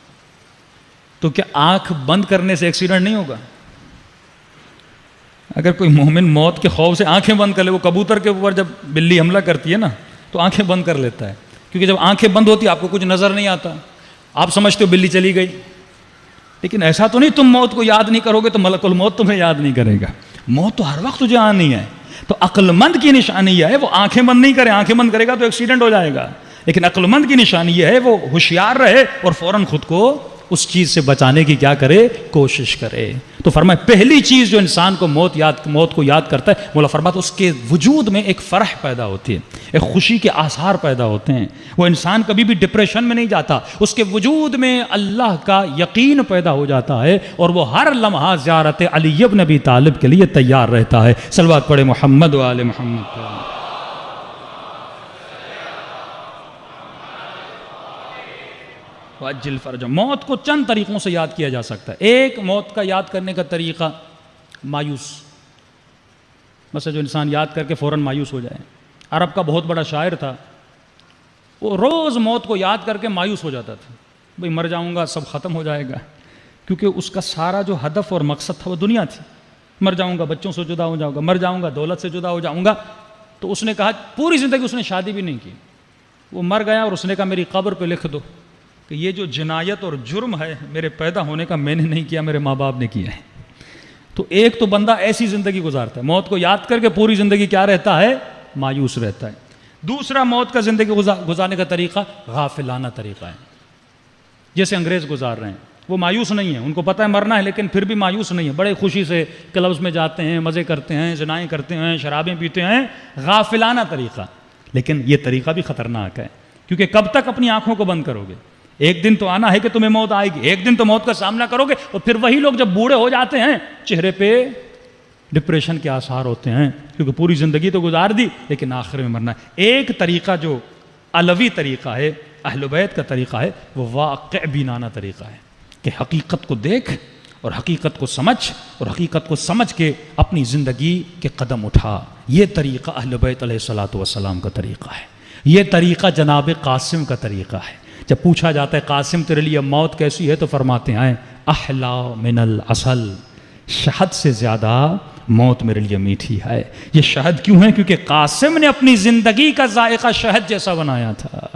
تو کیا آنکھ بند کرنے سے ایکسیڈنٹ نہیں ہوگا؟ اگر کوئی مومن موت کے خوف سے آنکھیں بند کر لے، وہ کبوتر کے اوپر جب بلی حملہ کرتی ہے نا تو آنکھیں بند کر لیتا ہے، کیونکہ جب آنکھیں بند ہوتی آپ کو کچھ نظر نہیں آتا، آپ سمجھتے ہو بلی چلی گئی، لیکن ایسا تو نہیں تم موت کو یاد نہیں کرو گے تو ملک الموت تمہیں یاد نہیں کرے گا، موت تو ہر وقت تجھے آنی ہے۔ تو عقل مند کی نشانی یہ ہے وہ آنکھیں بند نہیں کرے، آنکھیں بند کرے گا تو ایکسیڈنٹ ہو جائے گا، لیکن عقل مند کی نشانی یہ ہے وہ ہوشیار رہے اور فوراً خود کو اس چیز سے بچانے کی کیا کرے، کوشش کرے۔ تو فرمائے پہلی چیز جو انسان کو موت کو یاد کرتا ہے، مولا فرماتا اس کے وجود میں ایک فرح پیدا ہوتی ہے، ایک خوشی کے آثار پیدا ہوتے ہیں، وہ انسان کبھی بھی ڈپریشن میں نہیں جاتا، اس کے وجود میں اللہ کا یقین پیدا ہو جاتا ہے اور وہ ہر لمحہ زیارت علی بن ابی طالب کے لیے تیار رہتا ہے۔ صلوات پڑھے محمد و آل محمد۔ وَأَجِّلْ فَرْجَ، موت کو چند طریقوں سے یاد کیا جا سکتا ہے۔ ایک، موت کا یاد کرنے کا طریقہ مایوس، مثلا جو انسان یاد کر کے فوراً مایوس ہو جائے۔ عرب کا بہت بڑا شاعر تھا، وہ روز موت کو یاد کر کے مایوس ہو جاتا تھا، بھئی مر جاؤں گا سب ختم ہو جائے گا، کیونکہ اس کا سارا جو ہدف اور مقصد تھا وہ دنیا تھی، مر جاؤں گا بچوں سے جدا ہو جاؤں گا، مر جاؤں گا دولت سے جدا ہو جاؤں گا۔ تو اس نے کہا، پوری زندگی اس نے شادی بھی نہیں کی، وہ مر گیا اور اس نے کہا میری قبر پہ لکھ دو کہ یہ جو جنایت اور جرم ہے میرے پیدا ہونے کا میں نے نہیں کیا، میرے ماں باپ نے کیا ہے۔ تو ایک تو بندہ ایسی زندگی گزارتا ہے، موت کو یاد کر کے پوری زندگی کیا رہتا ہے، مایوس رہتا ہے۔ دوسرا، موت کا زندگی گزارنے کا طریقہ غافلانہ طریقہ ہے، جیسے انگریز گزار رہے ہیں، وہ مایوس نہیں ہیں، ان کو پتہ ہے مرنا ہے لیکن پھر بھی مایوس نہیں ہے، بڑے خوشی سے کلبز میں جاتے ہیں، مزے کرتے ہیں، زنائیں کرتے ہیں، شرابیں پیتے ہیں، غافلانہ طریقہ۔ لیکن یہ طریقہ بھی خطرناک ہے، کیونکہ کب تک اپنی آنکھوں کو بند کرو گے؟ ایک دن تو آنا ہے کہ تمہیں موت آئے گی، ایک دن تو موت کا سامنا کرو گے، اور پھر وہی لوگ جب بوڑھے ہو جاتے ہیں چہرے پہ ڈپریشن کے آثار ہوتے ہیں، کیونکہ پوری زندگی تو گزار دی لیکن آخر میں مرنا ہے۔ ایک طریقہ جو علوی طریقہ ہے، اہل بیت کا طریقہ ہے، وہ واقع بینانہ طریقہ ہے کہ حقیقت کو دیکھ اور حقیقت کو سمجھ اور حقیقت کو سمجھ کے اپنی زندگی کے قدم اٹھا۔ یہ طریقہ اہل بیت علیہ الصلوۃ والسلام کا طریقہ ہے، یہ طریقہ جناب قاسم کا طریقہ ہے۔ جب پوچھا جاتا ہے قاسم تیرے لیے موت کیسی ہے تو فرماتے ہیں احلا من العسل، شہد سے زیادہ موت میرے لیے میٹھی ہے۔ یہ شہد کیوں ہے؟ کیونکہ قاسم نے اپنی زندگی کا ذائقہ شہد جیسا بنایا تھا۔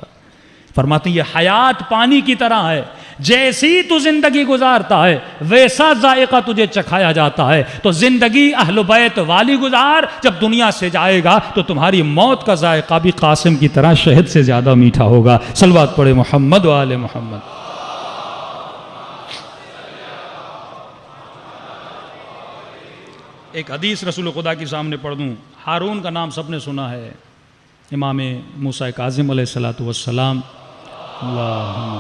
فرماتے ہیں یہ حیات پانی کی طرح ہے، جیسی تو زندگی گزارتا ہے ویسا ذائقہ تجھے چکھایا جاتا ہے۔ تو زندگی اہل بیت والی گزار، جب دنیا سے جائے گا تو تمہاری موت کا ذائقہ بھی قاسم کی طرح شہد سے زیادہ میٹھا ہوگا۔ صلوات پڑھے محمد و آل محمد۔ ایک حدیث رسول خدا کے سامنے پڑھ دوں۔ ہارون کا نام سب نے سنا ہے، امام موسیٰ کاظم علیہ الصلوۃ والسلام۔ اللہم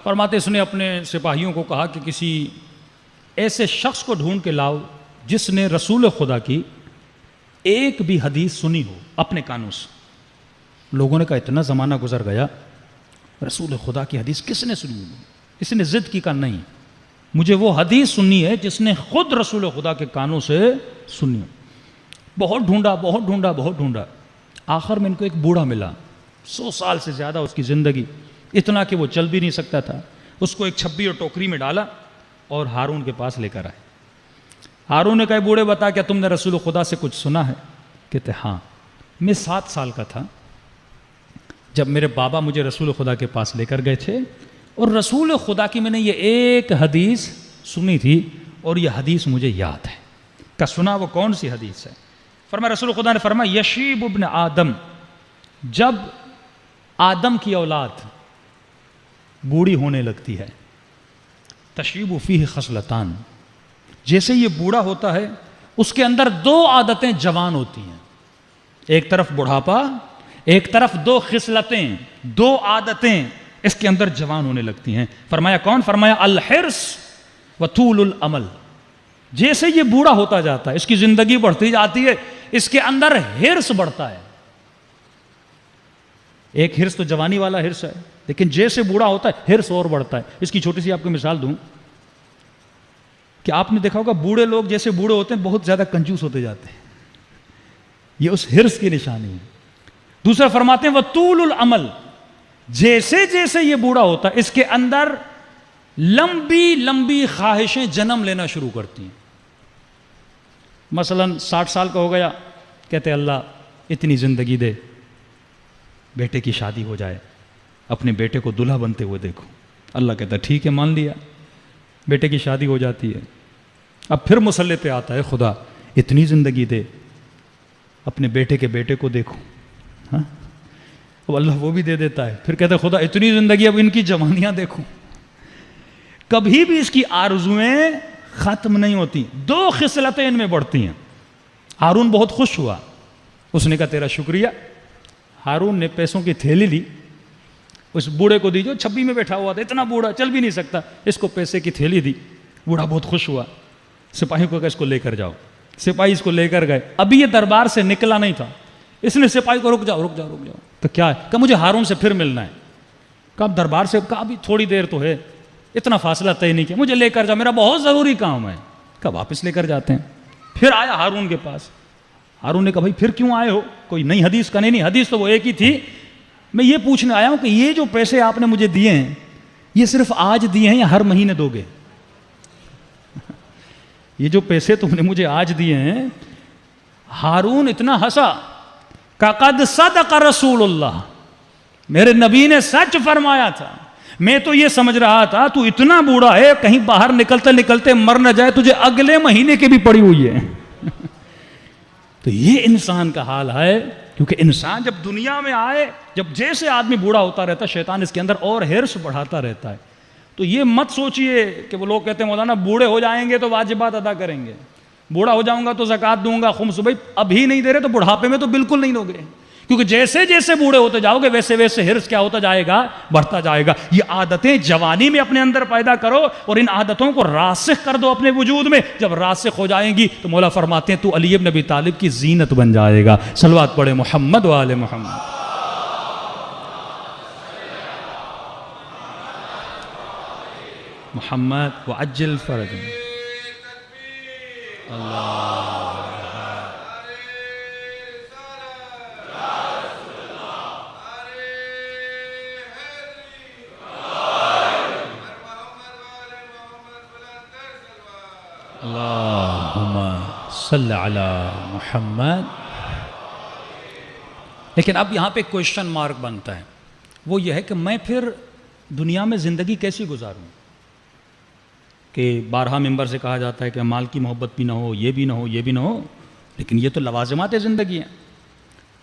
فرماتے اس نے اپنے سپاہیوں کو کہا کہ کسی ایسے شخص کو ڈھونڈ کے لاؤ جس نے رسول خدا کی ایک بھی حدیث سنی ہو اپنے کانوں سے۔ لوگوں نے کہا اتنا زمانہ گزر گیا، رسول خدا کی حدیث کس نے سنی ہو؟ اس نے ضد کی، کہا نہیں، مجھے وہ حدیث سننی ہے جس نے خود رسول خدا کے کانوں سے سنی ہو۔ بہت ڈھونڈا بہت ڈھونڈا بہت ڈھونڈا، آخر میں ان کو ایک بوڑھا ملا، 100 سال سے زیادہ اس کی زندگی، اتنا کہ وہ چل بھی نہیں سکتا تھا۔ اس کو ایک چھبی اور ٹوکری میں ڈالا اور ہارون کے پاس لے کر آئے۔ ہارون نے کہا بوڑھے بتا کیا تم نے رسول خدا سے کچھ سنا ہے؟ کہتے ہاں، میں 7 سال کا تھا جب میرے بابا مجھے رسول خدا کے پاس لے کر گئے تھے، اور رسول خدا کی میں نے یہ ایک حدیث سنی تھی اور یہ حدیث مجھے یاد ہے۔ کہ سنا وہ کون سی حدیث ہے؟ فرمایا رسول خدا نے فرمایا یشیب ابن آدم، جب آدم کی اولاد بوڑھی ہونے لگتی ہے، تشیب فیہ خصلتان، جیسے یہ بوڑھا ہوتا ہے اس کے اندر 2 عادتیں جوان ہوتی ہیں، ایک طرف بڑھاپا، ایک طرف 2 خصلتیں، 2 عادتیں اس کے اندر جوان ہونے لگتی ہیں۔ فرمایا کون؟ فرمایا الحرص وطول العمل۔ جیسے یہ بوڑھا ہوتا جاتا ہے، اس کی زندگی بڑھتی جاتی ہے، اس کے اندر حرص بڑھتا ہے۔ ایک حرص تو جوانی والا حرص ہے، لیکن جیسے بوڑھا ہوتا ہے حرص اور بڑھتا ہے۔ اس کی چھوٹی سی آپ کو مثال دوں کہ آپ نے دیکھا ہوگا بوڑھے لوگ جیسے بوڑھے ہوتے ہیں بہت زیادہ کنجوس ہوتے جاتے ہیں، یہ اس حرص کی نشانی ہے۔ دوسرا فرماتے ہیں وطول العمل، جیسے جیسے یہ بوڑھا ہوتا ہے اس کے اندر لمبی لمبی خواہشیں جنم لینا شروع کرتی ہیں. مثلا 60 سال کا ہو گیا، کہتے اللہ اتنی زندگی دے، بیٹے کی شادی ہو جائے، اپنے بیٹے کو دلہا بنتے ہوئے دیکھو. اللہ کہتا ہے ٹھیک ہے مان لیا، بیٹے کی شادی ہو جاتی ہے. اب پھر مسئلے پہ آتا ہے خدا اتنی زندگی دے، اپنے بیٹے کے بیٹے کو دیکھو. ہاں اب اللہ وہ بھی دے دیتا ہے. پھر کہتا ہے خدا اتنی زندگی، اب ان کی جوانیاں دیکھو. کبھی بھی اس کی آرزویں ختم نہیں ہوتی. 2 خصلتیں ان میں بڑھتی ہیں. ہارون بہت خوش ہوا، اس نے کہا تیرا شکریہ. ہارون نے پیسوں کی تھیلی لی، اس بوڑھے کو دی جو 26 میں بیٹھا ہوا تھا، اتنا بوڑھا چل بھی نہیں سکتا، اس کو پیسے کی تھیلی دی. بوڑھا بہت خوش ہوا. سپاہی کو کہا اس کو لے کر جاؤ. سپاہی اس کو لے کر گئے. ابھی یہ دربار سے نکلا نہیں تھا، اس نے سپاہی کو رک جاؤ رک جاؤ رک جاؤ. تو کیا ہے؟ کہا مجھے ہارون سے پھر ملنا ہے. کہا دربار سے، کہا ابھی تھوڑی دیر تو ہے، اتنا فاصلہ طے نہیں کیا، مجھے لے کر جاؤ، میرا بہت ضروری کام ہے. کہا واپس لے کر جاتے ہیں. پھر آیا ہارون کے پاس. ہارون نے کہا بھائی پھر کیوں آئے ہو؟ کوئی نئی حدیث کا؟ نہیں حدیث تو وہ ایک ہی تھی. میں یہ پوچھنے آیا ہوں کہ یہ جو پیسے آپ نے مجھے دیے ہیں، یہ صرف آج دیے ہیں یا ہر مہینے دو گے؟ یہ جو پیسے تم نے مجھے آج دیے ہیں. ہارون اتنا ہنسا کہ قد صدق رسول اللہ، میرے نبی نے سچ فرمایا تھا. میں تو یہ سمجھ رہا تھا تو اتنا بوڑھا ہے کہیں باہر نکلتے نکلتے مر نہ جائے، تجھے اگلے مہینے کی بھی پڑی ہوئی ہے. تو یہ انسان کا حال ہے. کیونکہ انسان جب دنیا میں آئے، جب جیسے آدمی بوڑھا ہوتا رہتا ہے، شیطان اس کے اندر اور ہرس بڑھاتا رہتا ہے. تو یہ مت سوچئے کہ وہ لوگ کہتے ہیں مولانا بوڑھے ہو جائیں گے تو واجبات ادا کریں گے، بوڑھا ہو جاؤں گا تو زکوٰۃ دوں گا، خمس. بھائی ابھی نہیں دے رہے تو بڑھاپے میں تو بالکل نہیں دو گے. کیونکہ جیسے جیسے بوڑھے ہوتے جاؤ گے ویسے ویسے ہرس کیا ہوتا جائے گا؟ بڑھتا جائے گا. یہ عادتیں جوانی میں اپنے اندر پیدا کرو اور ان عادتوں کو راسخ کر دو اپنے وجود میں. جب راسخ ہو جائیں گی تو مولا فرماتے ہیں تو علی بن ابی طالب کی زینت بن جائے گا. صلوات پڑھے محمد و آل محمد. محمد وعجل فرج. اللہ اللہم صلی علی محمد. لیکن اب یہاں پہ کوشچن مارک بنتا ہے، وہ یہ ہے کہ میں پھر دنیا میں زندگی کیسی گزاروں؟ کہ بارہا ممبر سے کہا جاتا ہے کہ مال کی محبت بھی نہ ہو، یہ بھی نہ ہو، یہ بھی نہ ہو، لیکن یہ تو لوازمات زندگی ہیں.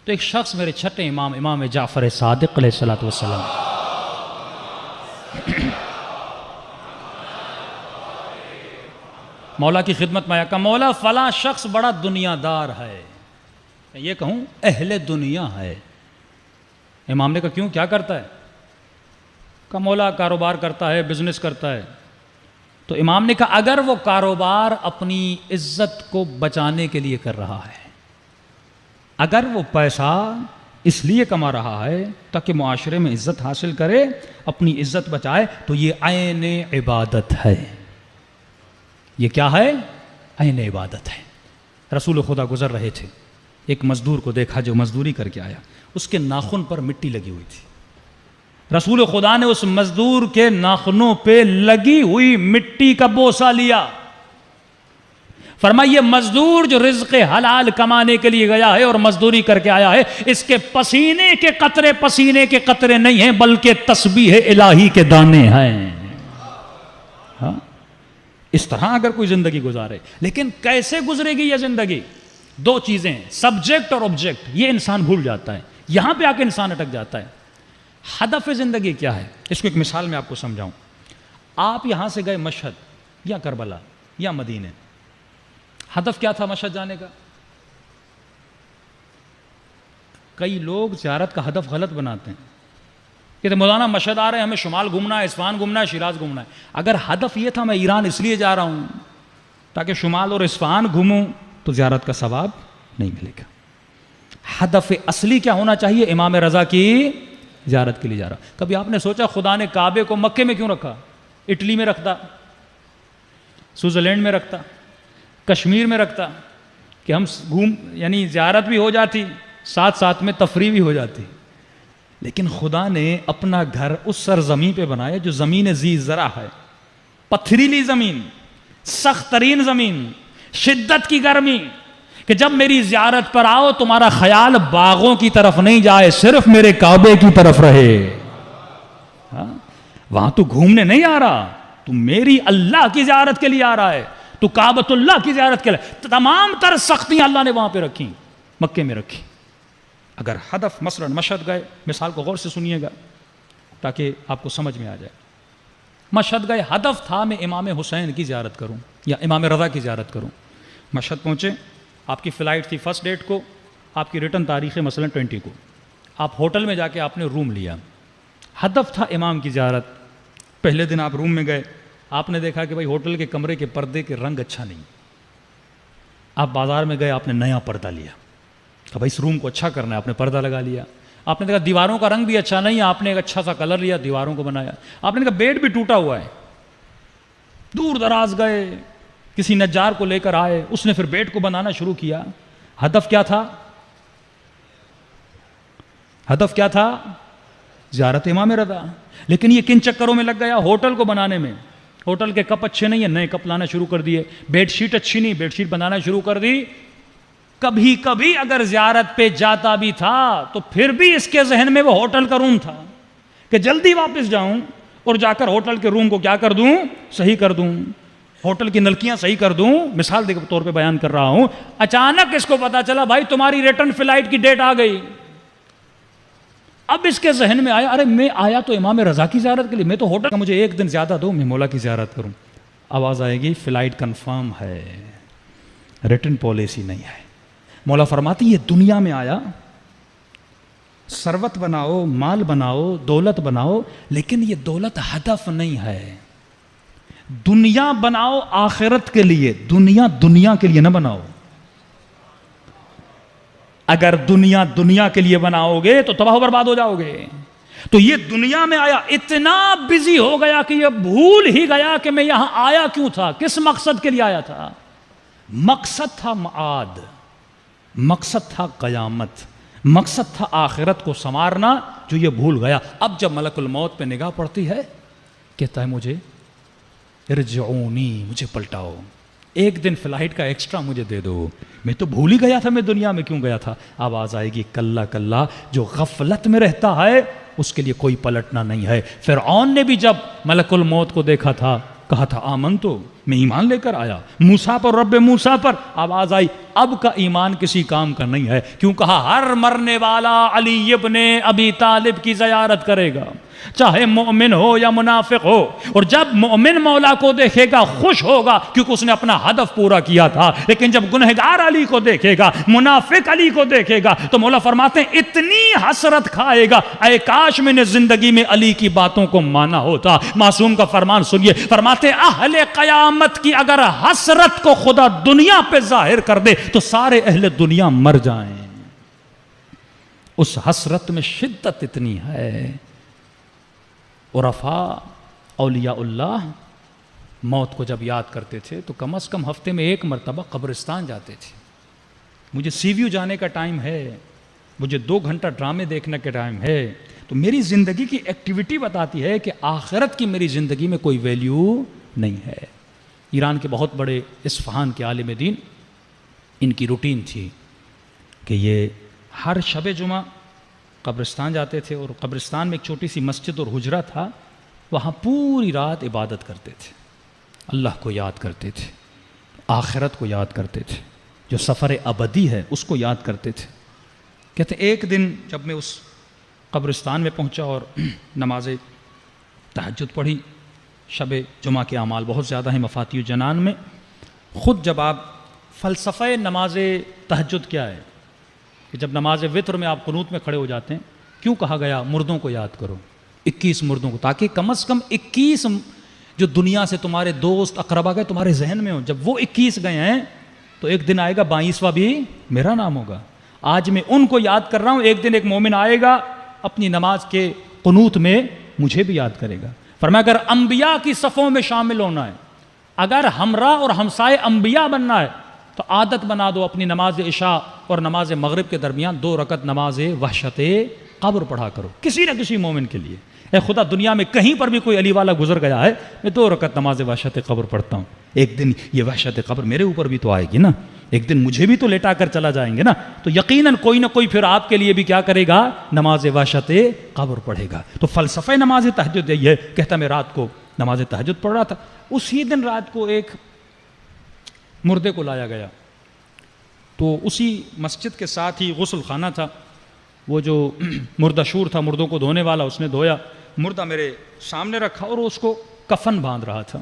تو ایک شخص میرے چھٹے امام، امام جعفر صادق علیہ السلام، مولا کی خدمت میں آیا. کہا مولا فلاں شخص بڑا دنیا دار ہے، یہ کہوں اہل دنیا ہے. امام نے کہا کیوں، کیا کرتا ہے؟ کہا مولا کاروبار کرتا ہے، بزنس کرتا ہے. تو امام نے کہا اگر وہ کاروبار اپنی عزت کو بچانے کے لیے کر رہا ہے، اگر وہ پیسہ اس لیے کما رہا ہے تاکہ معاشرے میں عزت حاصل کرے، اپنی عزت بچائے، تو یہ عین عبادت ہے. یہ کیا ہے؟ عین عبادت ہے. رسول خدا گزر رہے تھے، ایک مزدور کو دیکھا جو مزدوری کر کے آیا، اس کے ناخن پر مٹی لگی ہوئی تھی. رسول خدا نے اس مزدور کے ناخنوں پہ لگی ہوئی مٹی کا بوسہ لیا. فرمایا یہ مزدور جو رزق حلال کمانے کے لیے گیا ہے اور مزدوری کر کے آیا ہے، اس کے پسینے کے قطرے نہیں ہیں بلکہ تسبیح الہی کے دانے ہیں. ہاں اس طرح اگر کوئی زندگی گزارے. لیکن کیسے گزرے گی یہ زندگی؟ 2 چیزیں، سبجیکٹ اور آبجیکٹ. یہ انسان بھول جاتا ہے، یہاں پہ آ کے انسان اٹک جاتا ہے. ہدف زندگی کیا ہے؟ اس کو ایک مثال میں آپ کو سمجھاؤں. آپ یہاں سے گئے مشہد یا کربلا یا مدینے، ہدف کیا تھا مشہد جانے کا؟ کئی لوگ زیارت کا ہدف غلط بناتے ہیں، کہتے مولانا مشہد آ رہے ہیں، ہمیں شمال گھومنا ہے، اصفہان گھومنا ہے، شیراز گھومنا ہے. اگر ہدف یہ تھا میں ایران اس لیے جا رہا ہوں تاکہ شمال اور اصفہان گھوموں، تو زیارت کا ثواب نہیں ملے گا. ہدف اصلی کیا ہونا چاہیے؟ امام رضا کی زیارت کے لیے جا رہا. کبھی آپ نے سوچا خدا نے کعبے کو مکے میں کیوں رکھا؟ اٹلی میں رکھتا، سوئٹزرلینڈ میں رکھتا، کشمیر میں رکھتا کہ ہم یعنی زیارت بھی ہو جاتی، ساتھ ساتھ میں تفریح بھی ہو جاتی. لیکن خدا نے اپنا گھر اس سرزمین پہ بنایا جو زمین ذی زرع ہے. پتھریلی زمین، سخت ترین زمین، شدت کی گرمی، کہ جب میری زیارت پر آؤ تمہارا خیال باغوں کی طرف نہیں جائے، صرف میرے کعبے کی طرف رہے. وہاں تو گھومنے نہیں آ رہا، تو میری اللہ کی زیارت کے لیے آ رہا ہے، تو کعبۃ اللہ کی زیارت کے لیے. تمام تر سختیاں اللہ نے وہاں پہ رکھی، مکے میں رکھی. اگر ہدف مثلا مشہد گئے، مثال کو غور سے سنیے گا تاکہ آپ کو سمجھ میں آ جائے. مشہد گئے، ہدف تھا میں امام حسین کی زیارت کروں یا امام رضا کی زیارت کروں. مشہد پہنچے، آپ کی فلائٹ تھی فرسٹ ڈیٹ کو، آپ کی ریٹرن تاریخ ہے مثلا 20 کو. آپ ہوٹل میں جا کے آپ نے روم لیا، ہدف تھا امام کی زیارت. پہلے دن آپ روم میں گئے، آپ نے دیکھا کہ بھائی ہوٹل کے کمرے کے پردے کے رنگ اچھا نہیں. آپ بازار میں گئے، آپ نے نیا پردہ لیا کہ بھائی اس روم کو اچھا کرنا ہے، آپ نے پردہ لگا لیا. آپ نے دیکھا دیواروں کا رنگ بھی اچھا نہیں ہے، آپ نے ایک اچھا سا کلر لیا، دیواروں کو بنایا. آپ نے دیکھا بیڈ بھی ٹوٹا ہوا ہے، دور دراز گئے، کسی نجار کو لے کر آئے، اس نے پھر بیڈ کو بنانا شروع کیا. ہدف کیا تھا؟ ہدف کیا تھا؟ زیارت امام رضا. لیکن یہ کن چکروں میں لگ گیا؟ ہوٹل کو بنانے میں. ہوٹل کے کپ اچھے نہیں ہیں، نئے کپ لانا شروع کر دیے. بیڈ شیٹ اچھی نہیں، بیڈ شیٹ بنانا شروع کر دی. کبھی کبھی اگر زیارت پہ جاتا بھی تھا تو پھر بھی اس کے ذہن میں وہ ہوٹل کا روم تھا کہ جلدی واپس جاؤں اور جا کر ہوٹل کے روم کو کیا کر دوں؟ صحیح کر دوں، ہوٹل کی نلکیاں صحیح کر دوں. مثال کے طور پہ بیان کر رہا ہوں. اچانک اس کو پتا چلا بھائی تمہاری ریٹرن فلائٹ کی ڈیٹ آ گئی. اب اس کے ذہن میں آیا، ارے میں آیا تو امام رضا کی زیارت کے لیے، میں تو ہوٹل کا مجھے ایک دن زیادہ دو، میں مولا کی زیارت کروں. آواز آئے گی فلائٹ کنفرم ہے، ریٹرن پالیسی نہیں ہے. مولا فرماتی یہ دنیا میں آیا، ثروت بناؤ، مال بناؤ، دولت بناؤ، لیکن یہ دولت ہدف نہیں ہے. دنیا بناؤ آخرت کے لیے، دنیا کے لیے نہ بناؤ. اگر دنیا کے لیے بناؤ گے تو تباہ و برباد ہو جاؤ گے. تو یہ دنیا میں آیا، اتنا بزی ہو گیا کہ یہ بھول ہی گیا کہ میں یہاں آیا کیوں تھا، کس مقصد کے لیے آیا تھا. مقصد تھا معاد، مقصد تھا قیامت، مقصد تھا آخرت کو سنوارنا، جو یہ بھول گیا. اب جب ملک الموت پہ نگاہ پڑتی ہے، کہتا ہے مجھے ارجعونی، مجھے پلٹاؤ، ایک دن فلائٹ کا ایکسٹرا مجھے دے دو، میں تو بھول ہی گیا تھا میں دنیا میں کیوں گیا تھا. آواز آئے گی کلا کلا، جو غفلت میں رہتا ہے اس کے لیے کوئی پلٹنا نہیں ہے. فرعون نے بھی جب ملک الموت کو دیکھا تھا کہا تھا آمنتو، میں ایمان لے کر آیا موسیٰ پر، رب موسیٰ پر. آواز آئی اب کا ایمان کسی کام کا نہیں ہے. کیوں کہا ہر مرنے والا علی ابن ابی طالب کی زیارت کرے گا، چاہے مومن ہو یا منافق ہو. اور جب مومن مولا کو دیکھے گا خوش ہوگا کیونکہ اس نے اپنا ہدف پورا کیا تھا. لیکن جب گنہگار علی کو دیکھے گا، منافق علی کو دیکھے گا، تو مولا فرماتے ہیں اتنی حسرت کھائے گا، اے کاش میں نے زندگی میں علی کی باتوں کو مانا ہوتا. معصوم کا فرمان سنیے، فرماتے ہیں اہل قیامت کی اگر حسرت کو خدا دنیا پہ ظاہر کر دے تو سارے اہل دنیا مر جائیں. اس حسرت میں شدت اتنی ہے. عرفاء اولیاء اللہ موت کو جب یاد کرتے تھے تو کم از کم ہفتے میں ایک مرتبہ قبرستان جاتے تھے. مجھے سی ویو جانے کا ٹائم ہے، مجھے 2 گھنٹہ ڈرامے دیکھنے کا ٹائم ہے. تو میری زندگی کی ایکٹیویٹی بتاتی ہے کہ آخرت کی میری زندگی میں کوئی ویلیو نہیں ہے. ایران کے بہت بڑے اصفہان کے عالم دین، ان کی روٹین تھی کہ یہ ہر شب جمعہ قبرستان جاتے تھے، اور قبرستان میں ایک چھوٹی سی مسجد اور حجرہ تھا، وہاں پوری رات عبادت کرتے تھے، اللہ کو یاد کرتے تھے، آخرت کو یاد کرتے تھے، جو سفر ابدی ہے اس کو یاد کرتے تھے. کہتے ایک دن جب میں اس قبرستان میں پہنچا اور نماز تہجد پڑھی، شب جمعہ کے اعمال بہت زیادہ ہیں مفاتیح الجنان میں. خود جب آپ فلسفہ نماز تہجد کیا ہے کہ جب نماز وتر میں آپ قنوت میں کھڑے ہو جاتے ہیں، کیوں کہا گیا مردوں کو یاد کرو، 21 مردوں کو، تاکہ کم از کم 21 جو دنیا سے تمہارے دوست اقربا گئے تمہارے ذہن میں ہوں. جب وہ 21 گئے ہیں تو ایک دن آئے گا 22واں بھی میرا نام ہوگا. آج میں ان کو یاد کر رہا ہوں، ایک دن ایک مومن آئے گا اپنی نماز کے قنوت میں مجھے بھی یاد کرے گا. فرمایا اگر انبیاء کی صفوں میں شامل ہونا ہے، اگر ہمراہ اور ہمسائے انبیاء بننا ہے، تو عادت بنا دو اپنی نماز عشاء اور نماز مغرب کے درمیان 2 رکعت نماز وحشت قبر پڑھا کرو، کسی نہ کسی مومن کے لیے. اے خدا دنیا میں کہیں پر بھی کوئی علی والا گزر گیا ہے، میں 2 رکعت نماز وحشت قبر پڑھتا ہوں، ایک دن یہ وحشت قبر میرے اوپر بھی تو آئے گی نا، ایک دن مجھے بھی تو لیٹا کر چلا جائیں گے نا، تو یقیناً کوئی نہ کوئی پھر آپ کے لیے بھی کیا کرے گا، نماز وحشت قبر پڑھے گا۔ تو فلسفہ نماز تہجد یہ ہے، کہتا میں رات کو نماز تہجد پڑھ رہا تھا، اسی دن رات کو ایک مردے کو لایا گیا، تو اسی مسجد کے ساتھ ہی غسل خانہ تھا، وہ جو مردہ شور تھا مردوں کو دھونے والا، اس نے دھویا، مردہ میرے سامنے رکھا اور اس کو کفن باندھ رہا تھا،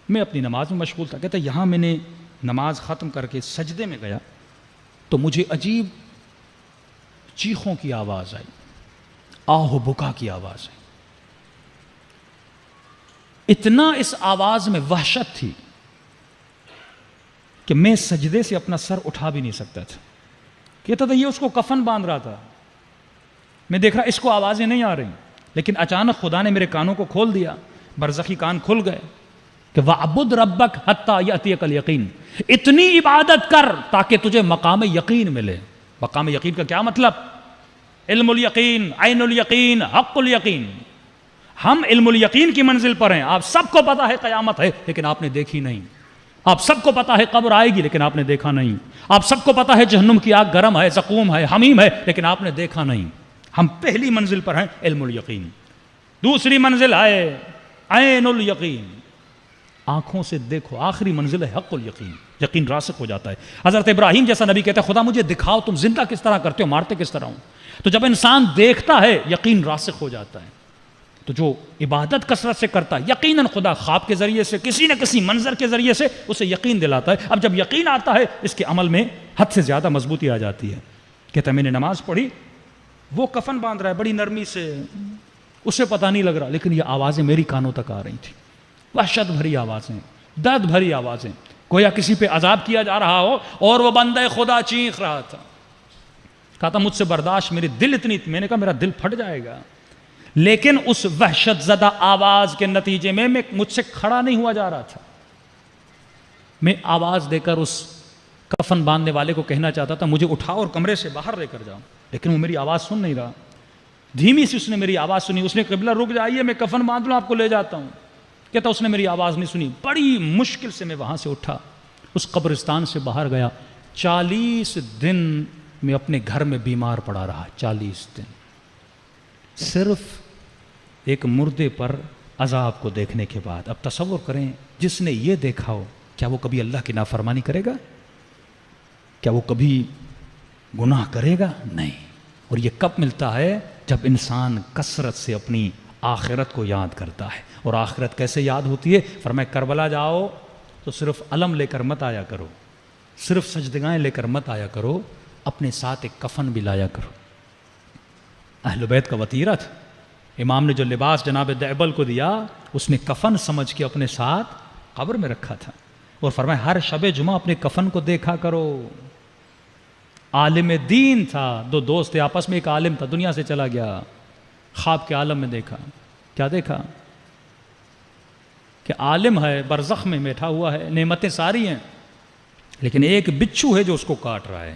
میں اپنی نماز میں مشغول تھا۔ کہتا یہاں میں نے نماز ختم کر کے سجدے میں گیا تو مجھے عجیب چیخوں کی آواز آئی، آہ و بکا کی آواز آئی، اتنا اس آواز میں وحشت تھی کہ میں سجدے سے اپنا سر اٹھا بھی نہیں سکتا تھا۔ کہتا تھا یہ اس کو کفن باندھ رہا تھا، میں دیکھ رہا اس کو آوازیں نہیں آ رہی، لیکن اچانک خدا نے میرے کانوں کو کھول دیا، برزخی کان کھل گئے کہ وَعْبُدْ رَبَّكَ حَتَّى يَأْتِيَكَ الْيَقِينُ، اتنی عبادت کر تاکہ تجھے مقام یقین ملے۔ مقام یقین کا کیا مطلب؟ علم الیقین، عین الیقین، حق الیقین۔ ہم علم الیقین کی منزل پر ہیں، آپ سب کو پتا ہے قیامت ہے لیکن آپ نے دیکھی نہیں، آپ سب کو پتا ہے قبر آئے گی لیکن آپ نے دیکھا نہیں، آپ سب کو پتا ہے جہنم کی آگ گرم ہے، زقوم ہے، حمیم ہے، لیکن آپ نے دیکھا نہیں۔ ہم پہلی منزل پر ہیں علم الیقین، دوسری منزل ہے عین الیقین، آنکھوں سے دیکھو، آخری منزل ہے حق الیقین، یقین راسخ ہو جاتا ہے۔ حضرت ابراہیم جیسا نبی کہتا ہے خدا مجھے دکھاؤ تم زندہ کس طرح کرتے ہو، مارتے کس طرح ہوں، تو جب انسان دیکھتا ہے یقین راسخ ہو جاتا ہے۔ تو جو عبادت کثرت سے کرتا ہے یقیناً خدا خواب کے ذریعے سے کسی نہ کسی منظر کے ذریعے سے اسے یقین دلاتا ہے۔ اب جب یقین آتا ہے اس کے عمل میں حد سے زیادہ مضبوطی آ جاتی ہے۔ کہتا ہے میں نے نماز پڑھی، وہ کفن باندھ رہا ہے بڑی نرمی سے، اسے پتہ نہیں لگ رہا، لیکن یہ آوازیں میری کانوں تک آ رہی تھیں، وحشت بھری آوازیں، درد بھری آوازیں، گویا کسی پہ عذاب کیا جا رہا ہو اور وہ بندہ خدا چیخ رہا تھا۔ کہا تھا مجھ سے برداشت، میری دل اتنی، میں نے کہا میرا دل پھٹ جائے گا، لیکن اس وحشت زدہ آواز کے نتیجے میں مجھ سے کھڑا نہیں ہوا جا رہا تھا۔ میں آواز دے کر اس کفن باندھنے والے کو کہنا چاہتا تھا مجھے اٹھاؤ اور کمرے سے باہر لے کر جاؤ، لیکن وہ میری آواز سن نہیں رہا۔ دھیمی سی اس نے میری آواز سنی، اس نے قبلہ رک جائیے میں کفن باندھ لوں آپ کو لے جاتا ہوں۔ کہتا اس نے میری آواز نہیں سنی، بڑی مشکل سے میں وہاں سے اٹھا، اس قبرستان سے باہر گیا، 40 دن میں اپنے گھر میں بیمار پڑا رہا، 40 دن، صرف ایک مردے پر عذاب کو دیکھنے کے بعد۔ اب تصور کریں جس نے یہ دیکھا ہو، کیا وہ کبھی اللہ کی نافرمانی کرے گا؟ کیا وہ کبھی گناہ کرے گا؟ نہیں۔ اور یہ کب ملتا ہے؟ جب انسان کثرت سے اپنی آخرت کو یاد کرتا ہے۔ اور آخرت کیسے یاد ہوتی ہے؟ فرمایا کربلا جاؤ تو صرف علم لے کر مت آیا کرو، صرف سجدگاہیں لے کر مت آیا کرو، اپنے ساتھ ایک کفن بھی لایا کرو۔ اہل بیت کا وطیرہ تھا، امام نے جو لباس جناب دعبل کو دیا اس نے کفن سمجھ کے اپنے ساتھ قبر میں رکھا تھا، اور فرمایا ہر شب جمعہ اپنے کفن کو دیکھا کرو۔ عالم دین تھا، 2 دوست تھے آپس میں، ایک عالم تھا دنیا سے چلا گیا، خواب کے عالم میں دیکھا، کیا دیکھا کہ عالم ہے برزخ میں بیٹھا ہوا ہے، نعمتیں ساری ہیں، لیکن ایک بچھو ہے جو اس کو کاٹ رہا ہے۔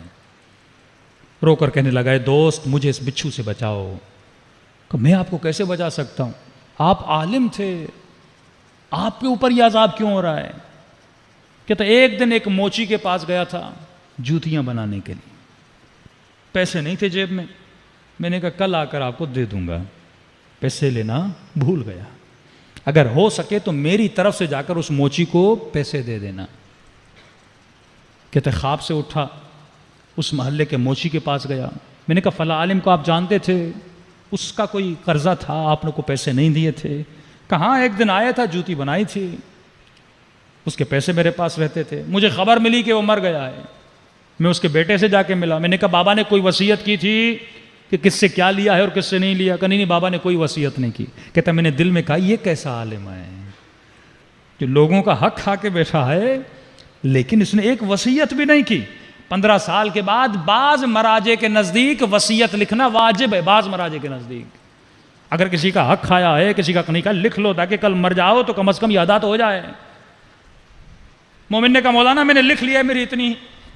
رو کر کہنے لگا اے دوست مجھے اس بچھو سے بچاؤ۔ کہ میں آپ کو کیسے بچا سکتا ہوں، آپ عالم تھے، آپ کے اوپر یہ عذاب کیوں ہو رہا ہے؟ کہتا ایک دن ایک موچی کے پاس گیا تھا جوتیاں بنانے کے لیے، پیسے نہیں تھے جیب میں، میں نے کہا کل آ کر آپ کو دے دوں گا، پیسے لینا بھول گیا، اگر ہو سکے تو میری طرف سے جا کر اس موچی کو پیسے دے دینا۔ کہتے خواب سے اٹھا، اس محلے کے موچی کے پاس گیا، میں نے کہا فلاں عالم کو آپ جانتے تھے، اس کا کوئی قرضہ تھا، آپ نے کو پیسے نہیں دیے تھے؟ کہاں ایک دن آیا تھا، جوتی بنائی تھی، اس کے پیسے میرے پاس رہتے تھے، مجھے خبر ملی کہ وہ مر گیا ہے، میں اس کے بیٹے سے جا کے ملا، میں نے کہا بابا نے کوئی وصیت کی تھی کہ کس سے کیا لیا ہے اور کس سے نہیں لیا؟ کہ نہیں بابا نے کوئی وصیت نہیں کی۔ کہتا میں نے دل میں کہا یہ کیسا عالم ہے جو لوگوں کا حق کھا کے بیٹھا ہے لیکن اس نے ایک وصیت بھی نہیں کی۔ 15 سال کے بعد بعض مراجع کے نزدیک وصیت لکھنا واجب ہے، بعض مراجع کے نزدیک اگر کسی کا حق کھایا ہے، کسی کا نہیں کھایا، لکھ لو تاکہ کل مر جاؤ تو کم از کم یادات ہو جائے۔ مومن نے کہا مولانا میں نے لکھ لیا ہے، میری اتنی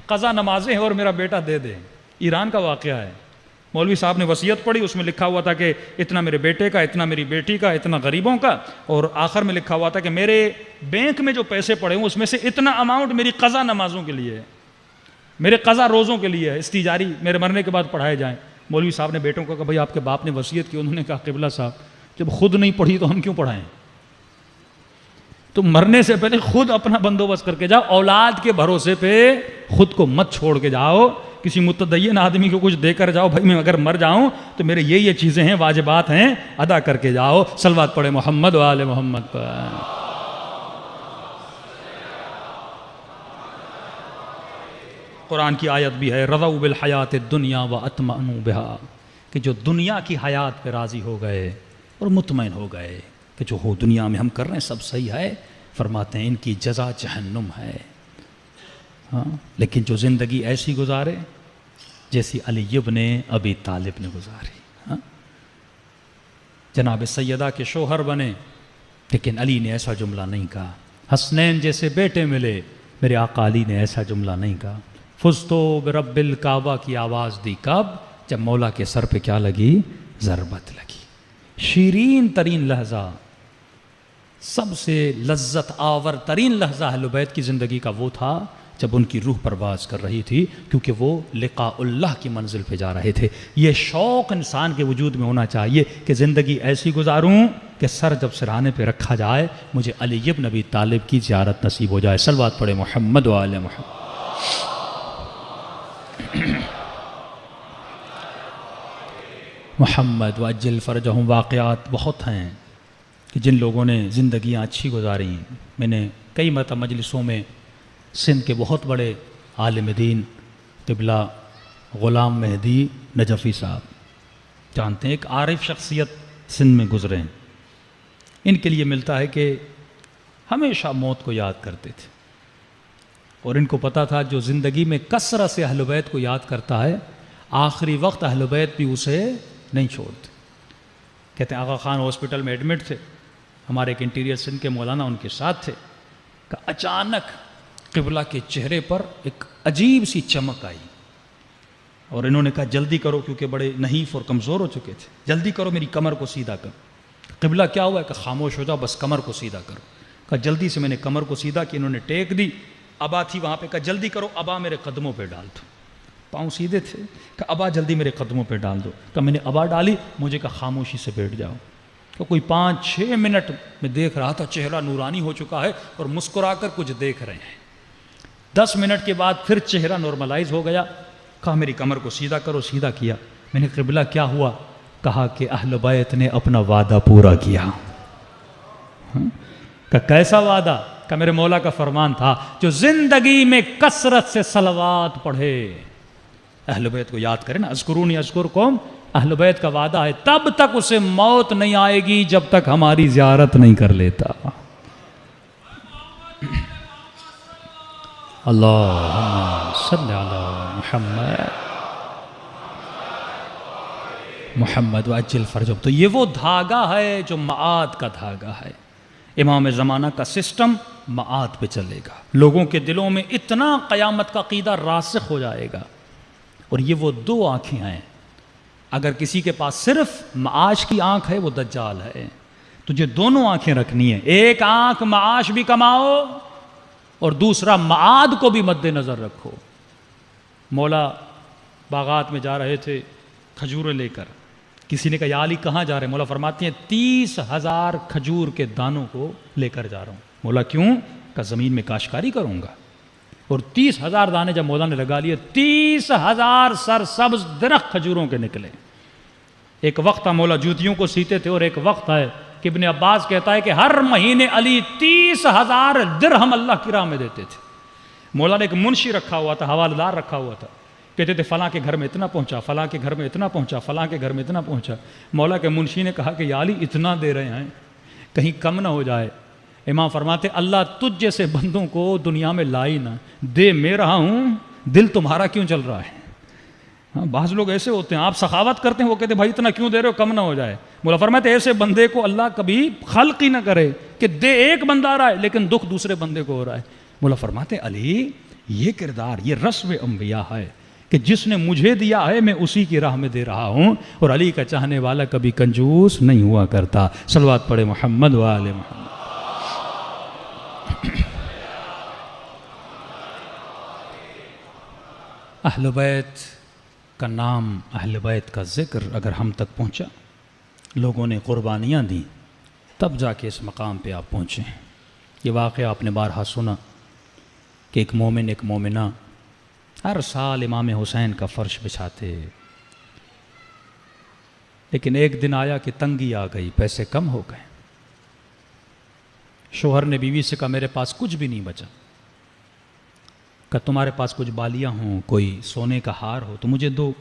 قضا نمازیں ہیں اور میرا بیٹا دے دے۔ ایران کا واقعہ ہے، مولوی صاحب نے وصیت پڑھی، اس میں لکھا ہوا تھا کہ اتنا میرے بیٹے کا، اتنا میری بیٹی کا، اتنا غریبوں کا، اور آخر میں لکھا ہوا تھا کہ میرے بینک میں جو پیسے پڑے ہوں اس میں سے اتنا اماؤنٹ میری قضا نمازوں کے لیے ہے، میرے قضا روزوں کے لیے ہے، استجاری میرے مرنے کے بعد پڑھائے جائیں۔ مولوی صاحب نے بیٹوں کو کہا بھائی آپ کے باپ نے وصیت کی، انہوں نے کہا قبلہ صاحب جب خود نہیں پڑھی تو ہم کیوں پڑھائیں؟ تو مرنے سے پہلے خود اپنا بندوبست کر کے جاؤ، اولاد کے بھروسے پہ خود کو مت چھوڑ کے جاؤ، کسی متدین آدمی کو کچھ دے کر جاؤ، بھائی میں اگر مر جاؤں تو میرے یہ چیزیں ہیں، واجبات ہیں، ادا کر کے جاؤ۔ صلوات پڑھے محمد و آل محمد پر۔ قرآن کی آیت بھی ہے رضوا بالحیات الدنیا واطمأنوا بہا، کہ جو دنیا کی حیات پہ راضی ہو گئے اور مطمئن ہو گئے کہ جو ہو دنیا میں ہم کر رہے ہیں سب صحیح ہے، فرماتے ہیں ان کی جزا جہنم ہے۔ ہاں، لیکن جو زندگی ایسی گزارے جیسی علی ابن ابی طالب نے گزاری، ہاں، جناب سیدہ کے شوہر بنے، لیکن علی نے ایسا جملہ نہیں کہا۔ حسنین جیسے بیٹے ملے، میرے آقا علی نے ایسا جملہ نہیں کہا۔ فزتو برب الکعبہ کی آواز دی کب؟ جب مولا کے سر پہ کیا لگی؟ ضربت لگی۔ شیرین ترین لحظہ، سب سے لذت آور ترین لحظہ اہل بیت کی زندگی کا وہ تھا جب ان کی روح پرواز کر رہی تھی، کیونکہ وہ لقاء اللہ کی منزل پہ جا رہے تھے۔ یہ شوق انسان کے وجود میں ہونا چاہیے کہ زندگی ایسی گزاروں کہ سر جب سرہانے پہ رکھا جائے مجھے علی ابن ابی طالب کی زیارت نصیب ہو جائے۔ صلوات پڑھے محمد و آل محمد۔ محمد وعجل فرجہم۔ واقعات بہت ہیں کہ جن لوگوں نے زندگیاں اچھی گزاری۔ میں نے کئی مرتبہ مجلسوں میں سندھ کے بہت بڑے عالم دین قبلہ غلام مہدی نجفی صاحب جانتے ہیں، ایک عارف شخصیت سندھ میں گزرے ہیں۔ ان کے لیے ملتا ہے کہ ہمیشہ موت کو یاد کرتے تھے، اور ان کو پتہ تھا جو زندگی میں کثرت سے اہل بیت کو یاد کرتا ہے آخری وقت اہل بیت بھی اسے نہیں چھوڑتے۔ کہتے ہیں آغا خان ہاسپٹل میں ایڈمٹ تھے، ہمارے ایک انٹیریئر سندھ کے مولانا ان کے ساتھ تھے، کہ اچانک قبلہ کے چہرے پر ایک عجیب سی چمک آئی، اور انہوں نے کہا جلدی کرو، کیونکہ بڑے نحیف اور کمزور ہو چکے تھے، جلدی کرو میری کمر کو سیدھا کرو۔ قبلہ کیا ہوا ہے؟ کہ خاموش ہو جاؤ، بس کمر کو سیدھا کرو۔ کہا جلدی سے میں نے کمر کو سیدھا کی، انہوں نے ٹیک دی، ابا تھی وہاں پہ، کہا جلدی کرو ابا میرے قدموں پہ ڈال دو۔ پاؤں سیدھے تھے، کہ ابا جلدی میرے قدموں پہ ڈال دو۔ کہ میں نے ابا ڈالی، مجھے کہا خاموشی سے بیٹھ جاؤ۔ کہ کوئی 5-6 منٹ میں دیکھ رہا تھا، چہرہ نورانی ہو چکا ہے اور مسکرا کر کچھ دیکھ رہے ہیں۔ 10 منٹ کے بعد پھر چہرہ نارملائز ہو گیا۔ کہا میری کمر کو سیدھا کرو، سیدھا کیا۔ میں نے قبلہ کیا ہوا؟ کہا کہ اہل بیت نے اپنا وعدہ پورا کیا۔ کہ کیسا وعدہ؟ کہ میرے مولا کا فرمان تھا جو زندگی میں کثرت سے صلوات پڑھے، اہل بیت کو یاد کرے نا، اذکرونی اذکرکم، اہل بیت کا وعدہ ہے تب تک اسے موت نہیں آئے گی جب تک ہماری زیارت نہیں کر لیتا۔ اللہم صلی علی محمد محمد وعجل فرجہم۔ تو یہ وہ دھاگا ہے جو معاد کا دھاگا ہے۔ امام زمانہ کا سسٹم معاد پہ چلے گا، لوگوں کے دلوں میں اتنا قیامت کا عقیدہ راسخ ہو جائے گا۔ اور یہ وہ 2 آنکھیں ہیں، اگر کسی کے پاس صرف معاش کی آنکھ ہے وہ دجال ہے۔ تجھے دونوں آنکھیں رکھنی ہیں، ایک آنکھ معاش بھی کماؤ اور دوسرا معاد کو بھی مد نظر رکھو۔ مولا باغات میں جا رہے تھے کھجوریں لے کر، کسی نے کہا یا علی کہاں جا رہے ہیں؟ مولا فرماتے ہیں 30,000 کھجور کے دانوں کو لے کر جا رہا ہوں۔ مولا کیوں؟ کہ زمین میں کاشتکاری کروں گا۔ اور 30,000 دانے جب مولا نے لگا لیے، 30,000 سرسبز درخت کھجوروں کے نکلے۔ ایک وقت تھا مولا جوتیوں کو سیتے تھے، اور ایک وقت ہے کہ ابن عباس کہتا ہے کہ ہر مہینے علی 30,000 درہم اللہ کی راہ میں دیتے تھے۔ مولا نے ایک منشی رکھا ہوا تھا، حوالہ دار رکھا ہوا تھا، کہتے تھے فلاں کے گھر میں اتنا پہنچا، فلاں کے گھر میں اتنا پہنچا، فلاں کے گھر میں اتنا پہنچا۔ مولا کے منشی نے کہا کہ یا علی اتنا دے رہے ہیں کہیں کم نہ ہو جائے۔ امام فرماتے اللہ تجھ جیسے بندوں کو دنیا میں لائی نہ، دے میں رہا ہوں، دل تمہارا کیوں چل رہا ہے؟ ہاں، بعض لوگ ایسے ہوتے ہیں، آپ سخاوت کرتے ہیں، وہ کہتے ہیں بھائی اتنا کیوں دے رہے ہو، کم نہ ہو جائے۔ مولا فرماتے ایسے بندے کو اللہ کبھی خلق ہی نہ کرے کہ دے ایک بندہ آ رہا ہے لیکن دکھ دوسرے بندے کو ہو رہا ہے۔ مولا فرماتے علی یہ کردار، یہ رسم انبیاء ہے کہ جس نے مجھے دیا ہے میں اسی کی راہ میں دے رہا ہوں، اور علی کا چاہنے والا کبھی کنجوس نہیں ہوا کرتا۔ صلوات پڑھے محمد و آل محمد۔ اہل بیت کا نام، اہل بیت کا ذکر اگر ہم تک پہنچا، لوگوں نے قربانیاں دیں، تب جا کے اس مقام پہ آپ پہنچے ہیں۔ یہ واقعہ آپ نے بارہا سنا کہ ایک مومن ایک مومنہ ہر سال امام حسین کا فرش بچھاتے، لیکن ایک دن آیا کہ تنگی آ گئی، پیسے کم ہو گئے۔ شوہر نے بیوی سے کہا میرے پاس کچھ بھی نہیں بچا، کہ تمہارے پاس کچھ بالیاں ہوں، کوئی سونے کا ہار ہو تو مجھے دو،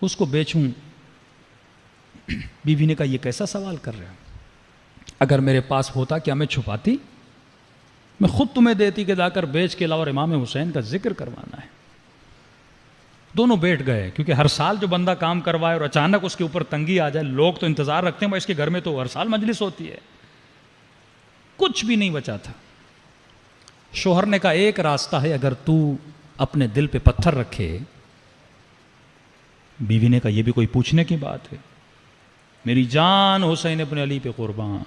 اس کو بیچوں۔ بیوی نے کہا یہ کیسا سوال کر رہے ہو، اگر میرے پاس ہوتا کیا میں چھپاتی؟ میں خود تمہیں دیتی کہ جا کر بیچ کے لاؤ اور امام حسین کا ذکر کروانا ہے۔ دونوں بیٹھ گئے، کیونکہ ہر سال جو بندہ کام کروائے اور اچانک اس کے اوپر تنگی آ جائے، لوگ تو انتظار رکھتے ہیں، اس کے گھر میں تو ہر سال مجلس ہوتی ہے۔ کچھ بھی نہیں بچا تھا۔ شوہر نے کہا ایک راستہ ہے، اگر تو اپنے دل پہ پتھر رکھے۔ بیوی نے کہا یہ بھی کوئی پوچھنے کی بات ہے، میری جان حسین ابن علی پہ قربان۔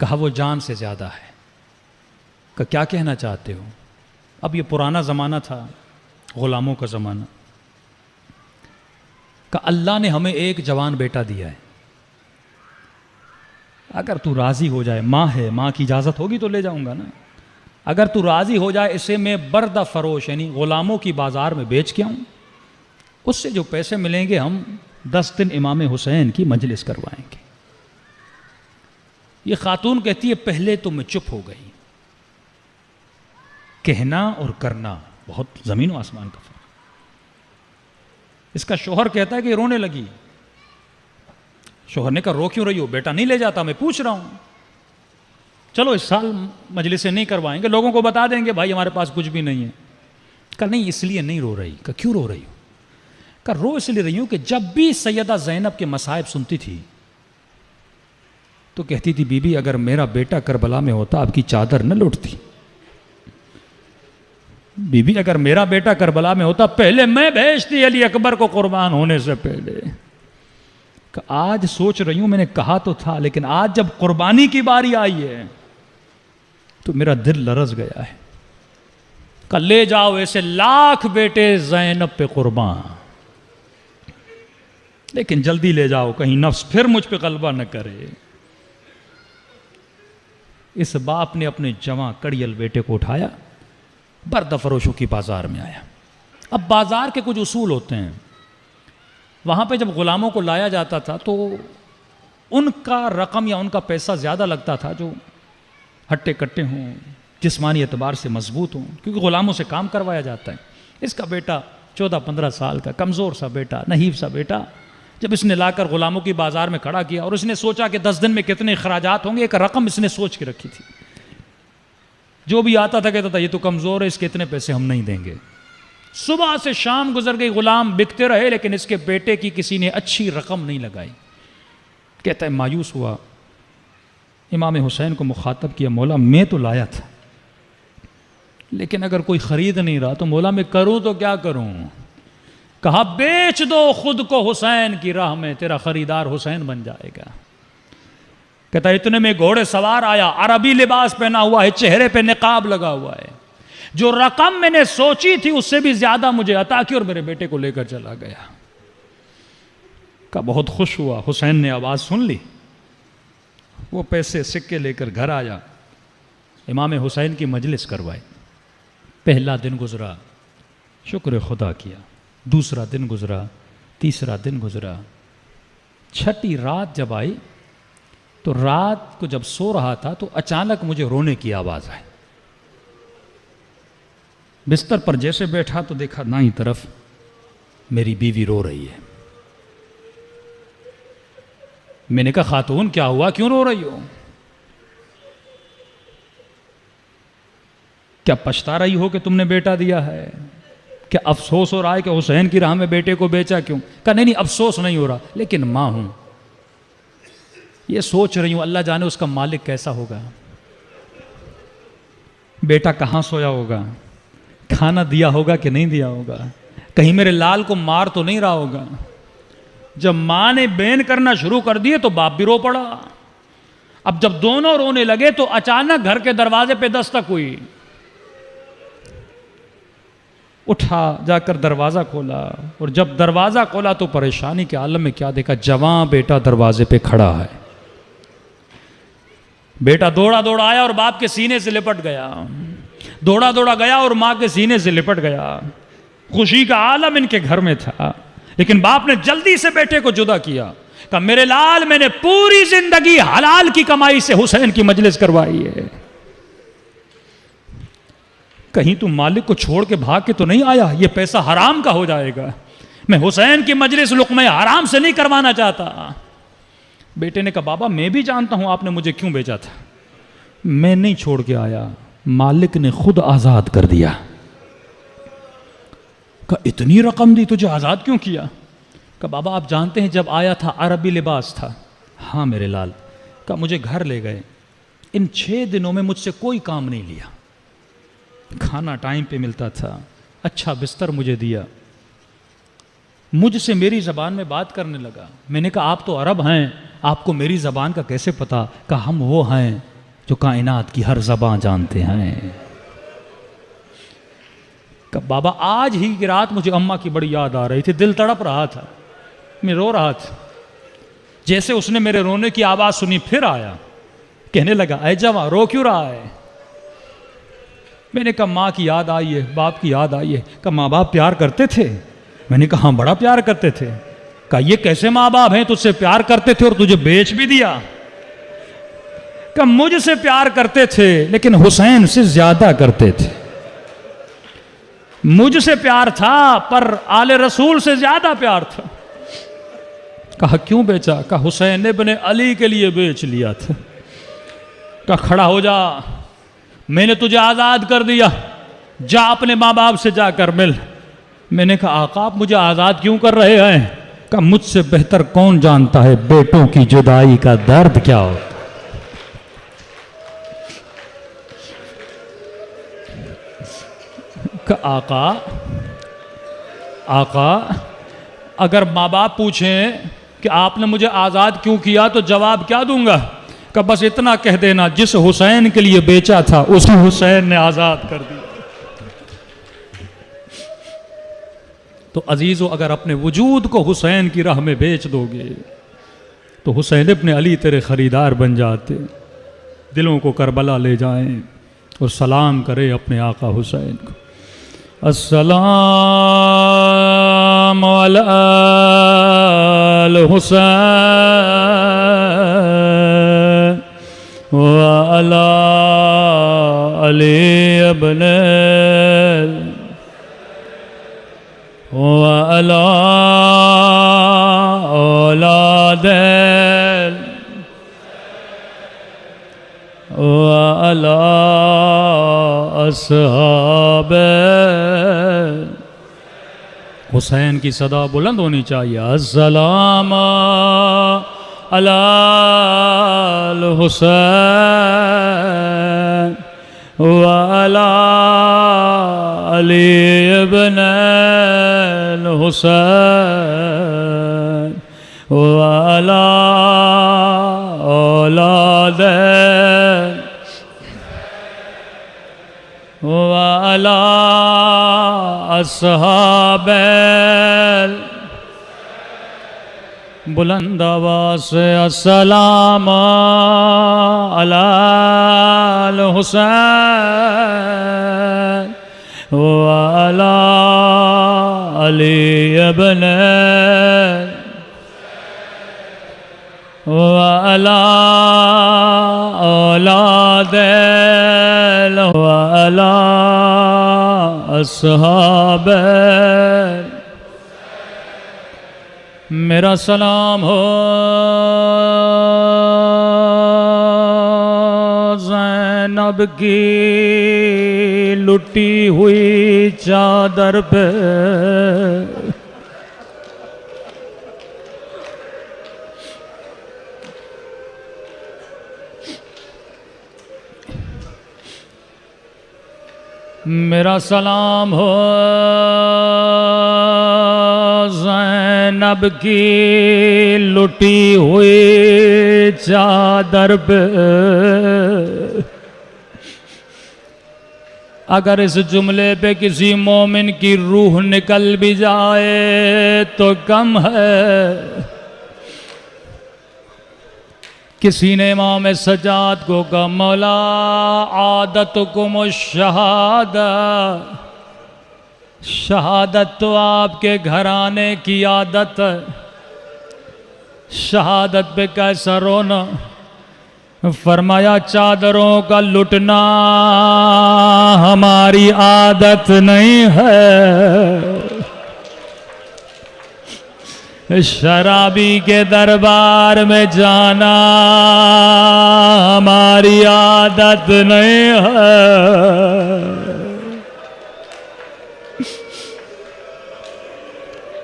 کہا وہ جان سے زیادہ ہے۔ کہا کیا کہنا چاہتے ہو؟ اب یہ پرانا زمانہ تھا، غلاموں کا زمانہ۔ کہا اللہ نے ہمیں ایک جوان بیٹا دیا ہے، اگر تو راضی ہو جائے، ماں ہے، ماں کی اجازت ہوگی تو لے جاؤں گا نا، اگر تو راضی ہو جائے اسے میں بردہ فروش یعنی غلاموں کی بازار میں بیچ کے آؤں، اس سے جو پیسے ملیں گے ہم 10 دن امام حسین کی مجلس کروائیں گے۔ یہ خاتون کہتی ہے پہلے تو میں چپ ہو گئی، کہنا اور کرنا بہت زمین و آسمان کا فرق۔ اس کا شوہر کہتا ہے کہ رونے لگی۔ شوہر نے کہا رو کیوں رہی ہو؟ بیٹا نہیں لے جاتا، میں پوچھ رہا ہوں۔ چلو اس سال مجلسیں نہیں کروائیں گے، لوگوں کو بتا دیں گے بھائی ہمارے پاس کچھ بھی نہیں ہے۔ کہا نہیں اس لیے نہیں رو رہی۔ کہا کیوں رو رہی ہو؟ کہا رو اس لیے رہی ہوں کہ جب بھی سیدہ زینب کے مصائب سنتی تھی تو کہتی تھی بی بی اگر میرا بیٹا کربلا میں ہوتا آپ کی چادر نہ لوٹتی، بی بی اگر میرا بیٹا کربلا میں ہوتا پہلے میں بھیجتی علی اکبر کو قربان ہونے سے پہلے۔ کہ آج سوچ رہی ہوں میں نے کہا تو تھا، لیکن آج جب قربانی کی باری آئی ہے تو میرا دل لرز گیا ہے۔ کہ لے جاؤ ایسے لاکھ بیٹے زینب پہ قربان، لیکن جلدی لے جاؤ کہیں نفس پھر مجھ پہ غلبہ نہ کرے۔ اس باپ نے اپنے جواں کڑیل بیٹے کو اٹھایا، بردہ فروشوں کی بازار میں آیا۔ اب بازار کے کچھ اصول ہوتے ہیں، وہاں پہ جب غلاموں کو لایا جاتا تھا تو ان کا رقم یا ان کا پیسہ زیادہ لگتا تھا جو ہٹے کٹے ہوں، جسمانی اعتبار سے مضبوط ہوں، کیونکہ غلاموں سے کام کروایا جاتا ہے۔ اس کا بیٹا 14-15 سال کا کمزور سا بیٹا، نحیف سا بیٹا، جب اس نے لا کر غلاموں کی بازار میں کھڑا کیا اور اس نے سوچا کہ 10 دن میں کتنے اخراجات ہوں گے، ایک رقم اس نے سوچ کے رکھی تھی۔ جو بھی آتا تھا کہتا تھا یہ تو کمزور ہے، اس کے اتنے پیسے ہم نہیں دیں گے۔ صبح سے شام گزر گئی، غلام بکتے رہے، لیکن اس کے بیٹے کی کسی نے اچھی رقم نہیں لگائی۔ کہتا ہے مایوس ہوا، امام حسین کو مخاطب کیا، مولا میں تو لایا تھا لیکن اگر کوئی خرید نہیں رہا تو مولا میں کروں تو کیا کروں؟ کہا بیچ دو خود کو حسین کی راہ میں، تیرا خریدار حسین بن جائے گا۔ کہتا ہے اتنے میں گھوڑے سوار آیا، عربی لباس پہنا ہوا ہے، چہرے پہ نقاب لگا ہوا ہے، جو رقم میں نے سوچی تھی اس سے بھی زیادہ مجھے عطا کی اور میرے بیٹے کو لے کر چلا گیا۔ کہا بہت خوش ہوا، حسین نے آواز سن لی، وہ پیسے سکے لے کر گھر آیا، امام حسین کی مجلس کروائی۔ پہلا دن گزرا، شکر خدا کیا، دوسرا دن گزرا، تیسرا دن گزرا، چھٹی رات جب آئی تو رات کو جب سو رہا تھا تو اچانک مجھے رونے کی آواز آئی۔ بستر پر جیسے بیٹھا تو دیکھا دائیں طرف میری بیوی رو رہی ہے۔ میں نے کہا خاتون کیا ہوا، کیوں رو رہی ہو؟ کیا پچھتا رہی ہو کہ تم نے بیٹا دیا ہے؟ کیا افسوس ہو رہا ہے کہ حسین کی راہ میں بیٹے کو بیچا کیوں؟ کہا نہیں افسوس نہیں ہو رہا، لیکن ماں ہوں، یہ سوچ رہی ہوں اللہ جانے اس کا مالک کیسا ہوگا، بیٹا کہاں سویا ہوگا، کھانا دیا ہوگا کہ نہیں دیا ہوگا؟ کہیں میرے لال کو مار تو نہیں رہا ہوگا؟ جب ماں نے بین کرنا شروع کر دیے تو باپ بھی رو پڑا. اب جب دونوں رونے لگے تو اچانک گھر کے دروازے پہ دستک ہوئی. اٹھا جا کر دروازہ کھولا, اور جب دروازہ کھولا تو پریشانی کے عالم میں کیا دیکھا, جوان بیٹا دروازے پہ کھڑا ہے. بیٹا دوڑا دوڑا آیا اور باپ کے سینے سے لپٹ گیا, دوڑا دوڑا گیا اور ماں کے سینے سے لپٹ گیا. خوشی کا عالم ان کے گھر میں تھا, لیکن باپ نے جلدی سے بیٹے کو جدا کیا. کہا میرے لال, میں نے پوری زندگی حلال کی کمائی سے حسین کی مجلس کروائی ہے, کہیں تم مالک کو چھوڑ کے بھاگ کے تو نہیں آیا؟ یہ پیسہ حرام کا ہو جائے گا. میں حسین کی مجلس لقمہ حرام سے نہیں کروانا چاہتا. بیٹے نے کہا بابا میں بھی جانتا ہوں آپ نے مجھے کیوں بھیجا تھا. میں نہیں چھوڑ کے آیا, مالک نے خود آزاد کر دیا. کہا اتنی رقم دی, تجھے آزاد کیوں کیا؟ کہا بابا آپ جانتے ہیں جب آیا تھا عربی لباس تھا. ہاں میرے لال. کہا مجھے گھر لے گئے, ان 6 دنوں میں مجھ سے کوئی کام نہیں لیا, کھانا ٹائم پہ ملتا تھا, اچھا بستر مجھے دیا, مجھ سے میری زبان میں بات کرنے لگا. میں نے کہا آپ تو عرب ہیں, آپ کو میری زبان کا کیسے پتا؟ کہا ہم وہ ہیں جو کائنات کی ہر زبان جانتے ہیں. کہا بابا آج ہی کی رات مجھے اماں کی بڑی یاد آ رہی تھی, دل تڑپ رہا تھا, میں رو رہا تھا. جیسے اس نے میرے رونے کی آواز سنی پھر آیا, کہنے لگا اے جواں رو کیوں رہا ہے؟ میں نے کہا ماں کی یاد آئی ہے, باپ کی یاد آئی ہے. کہا ماں باپ پیار کرتے تھے؟ میں نے کہا ہاں بڑا پیار کرتے تھے. کہا یہ کیسے ماں باپ ہیں, تجھ سے پیار کرتے تھے اور تجھے بیچ بھی دیا؟ کہا مجھ سے پیار کرتے تھے لیکن حسین سے زیادہ کرتے تھے. مجھ سے پیار تھا پر آل رسول سے زیادہ پیار تھا. کہا کیوں بیچا؟ کہا حسین ابن علی کے لیے بیچ لیا تھا. کہا کھڑا ہو جا, میں نے تجھے آزاد کر دیا, جا اپنے ماں باپ سے جا کر مل. میں نے کہا آقا آپ مجھے آزاد کیوں کر رہے ہیں؟ کہا مجھ سے بہتر کون جانتا ہے بیٹوں کی جدائی کا درد کیا ہوتا. کہا آقا اگر ماں باپ پوچھیں کہ آپ نے مجھے آزاد کیوں کیا تو جواب کیا دوں گا؟ کہ بس اتنا کہہ دینا جس حسین کے لیے بیچا تھا اسی حسین نے آزاد کر دیا. تو عزیزو اگر اپنے وجود کو حسین کی راہ میں بیچ دو گے تو حسین ابن علی تیرے خریدار بن جاتے, دلوں کو کربلا لے جائیں اور سلام کرے اپنے آقا حسین کو. السلام علی الحسین وعلی علی ابن وعلی اولاد وعلی اصحاب. حسین کی صدا بلند ہونی چاہیے. السلام علی الحسین وعلی علی ابن الحسین وعلی اولاد وعلی اصحاب. بلند آواز سے السلام علی الحسین وعلی علی ابن وعلی اولاد وعلی اصحاب. میرا سلام ہو زینب کی لٹی ہوئی چادر پہ, میرا سلام ہو زینب کی لٹی ہوئی چادر پہ، اگر اس جملے پہ کسی مومن کی روح نکل بھی جائے تو کم ہے۔ کسی نے امام سجاد کو کہا مولا عادتکم الشہادہ، شہادت تو آپ کے گھرانے کی عادت ہے، شہادت پہ کیسا رونا؟ فرمایا چادروں کا لٹنا ہماری عادت نہیں ہے، شرابی کے دربار میں جانا ہماری عادت نہیں ہے۔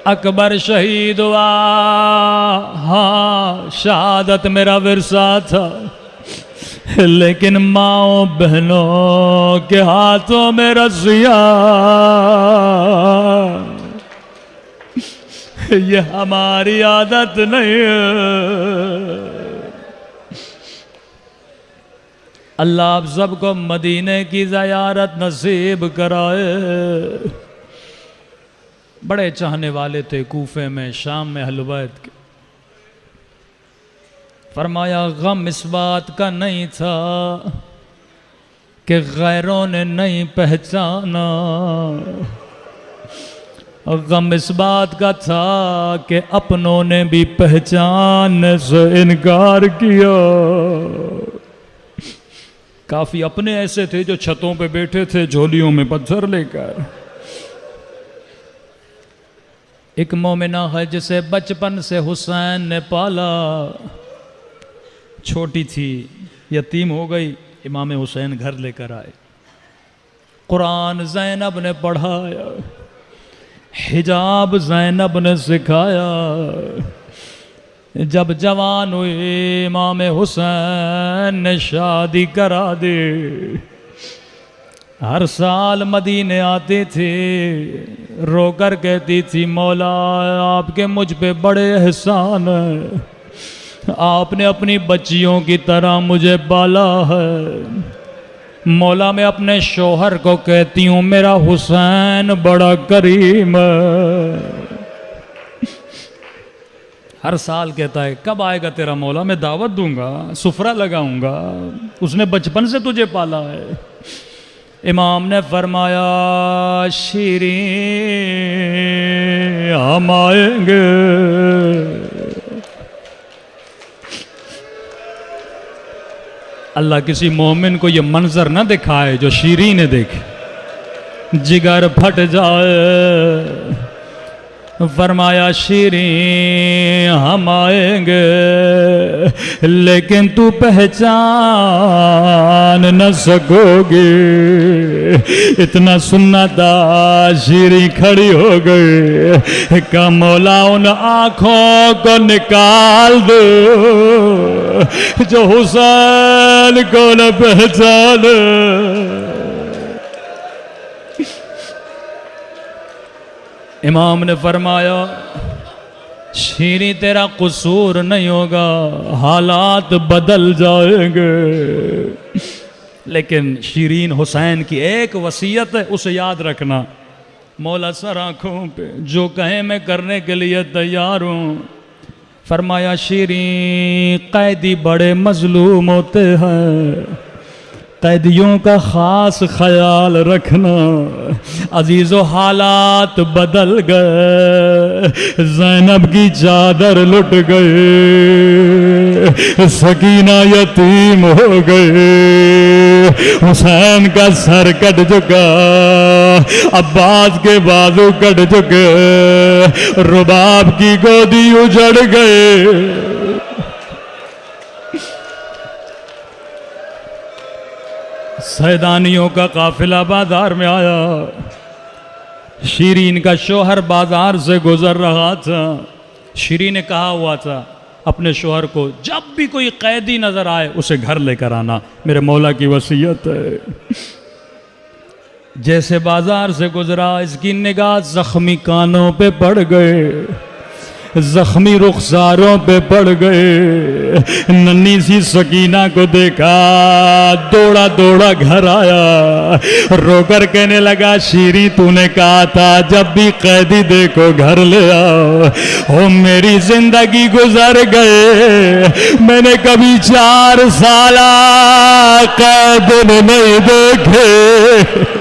اکبر شہید ہوا، ہاں شہادت میرا ورثہ تھا، لیکن ماؤں بہنوں کے ہاتھوں میں رسیاں، یہ ہماری عادت نہیں ہے۔ اللہ آپ سب کو مدینے کی زیارت نصیب کرائے۔ بڑے چاہنے والے تھے کوفے میں، شام میں اہل بیت کے۔ فرمایا غم اس بات کا نہیں تھا کہ غیروں نے نہیں پہچانا، غم اس بات کا تھا کہ اپنوں نے بھی پہچاننے سے انکار کیا۔ کافی اپنے ایسے تھے جو چھتوں پہ بیٹھے تھے جھولیوں میں پتھر لے کر۔ ایک مومنہ ہے جسے بچپن سے حسین نے پالا، چھوٹی تھی یتیم ہو گئی، امام حسین گھر لے کر آئے، قرآن زینب نے پڑھایا، حجاب زینب نے سکھایا۔ جب جوان ہوئی امام حسین نے شادی کرا دی، ہر سال مدینے آتی تھی، رو کر کہتی تھی مولا آپ کے مجھ پہ بڑے احسان ہیں، آپ نے اپنی بچیوں کی طرح مجھے پالا ہے۔ مولا میں اپنے شوہر کو کہتی ہوں میرا حسین بڑا کریم ہے۔ ہر سال کہتا ہے کب آئے گا تیرا مولا، میں دعوت دوں گا، سفرہ لگاؤں گا، اس نے بچپن سے تجھے پالا ہے۔ امام نے فرمایا شیریں ہم آئیں گے۔ اللہ کسی مومن کو یہ منظر نہ دکھائے جو شیریں نے دیکھے، جگر پھٹ جائے۔ فرمایا شیریں ہم آئیں گے لیکن تو پہچان نہ سکو گی۔ اتنا سننا تھا، شیریں کھڑی ہو گئی کہ مولا ان آنکھوں کو نکال دو جو حسین کو نہ پہچانے۔ امام نے فرمایا شیریں تیرا قصور نہیں ہوگا، حالات بدل جائیں گے، لیکن شیرین حسین کی ایک وصیت ہے، اسے یاد رکھنا۔ مولا سر آنکھوں پہ جو کہیں میں کرنے کے لیے تیار ہوں۔ فرمایا شیریں قیدی بڑے مظلوم ہوتے ہیں، قیدیوں کا خاص خیال رکھنا۔ عزیزو حالات بدل گئے، زینب کی چادر لٹ گئی، سکینہ یتیم ہو گئی، حسین کا سر کٹ چکا، عباس کے بازو کٹ چکے، رباب کی گودی اجڑ گئے۔ سیدانیوں کا قافلہ بازار میں آیا، شیرین کا شوہر بازار سے گزر رہا تھا۔ شیرین نے کہا ہوا تھا اپنے شوہر کو جب بھی کوئی قیدی نظر آئے اسے گھر لے کر آنا، میرے مولا کی وصیت ہے۔ جیسے بازار سے گزرا اس کی نگاہ زخمی کانوں پہ پڑ گئے، زخمی رخساروں پہ پڑ گئے۔ ننھی سی سکینہ کو دیکھا، دوڑا دوڑا گھر آیا، رو کر کہنے لگا شیریں تو نے کہا تھا جب بھی قیدی دیکھو گھر لے آؤ۔ او میری زندگی گزر گئے، میں نے کبھی 4 سالہ قید نہیں دیکھے۔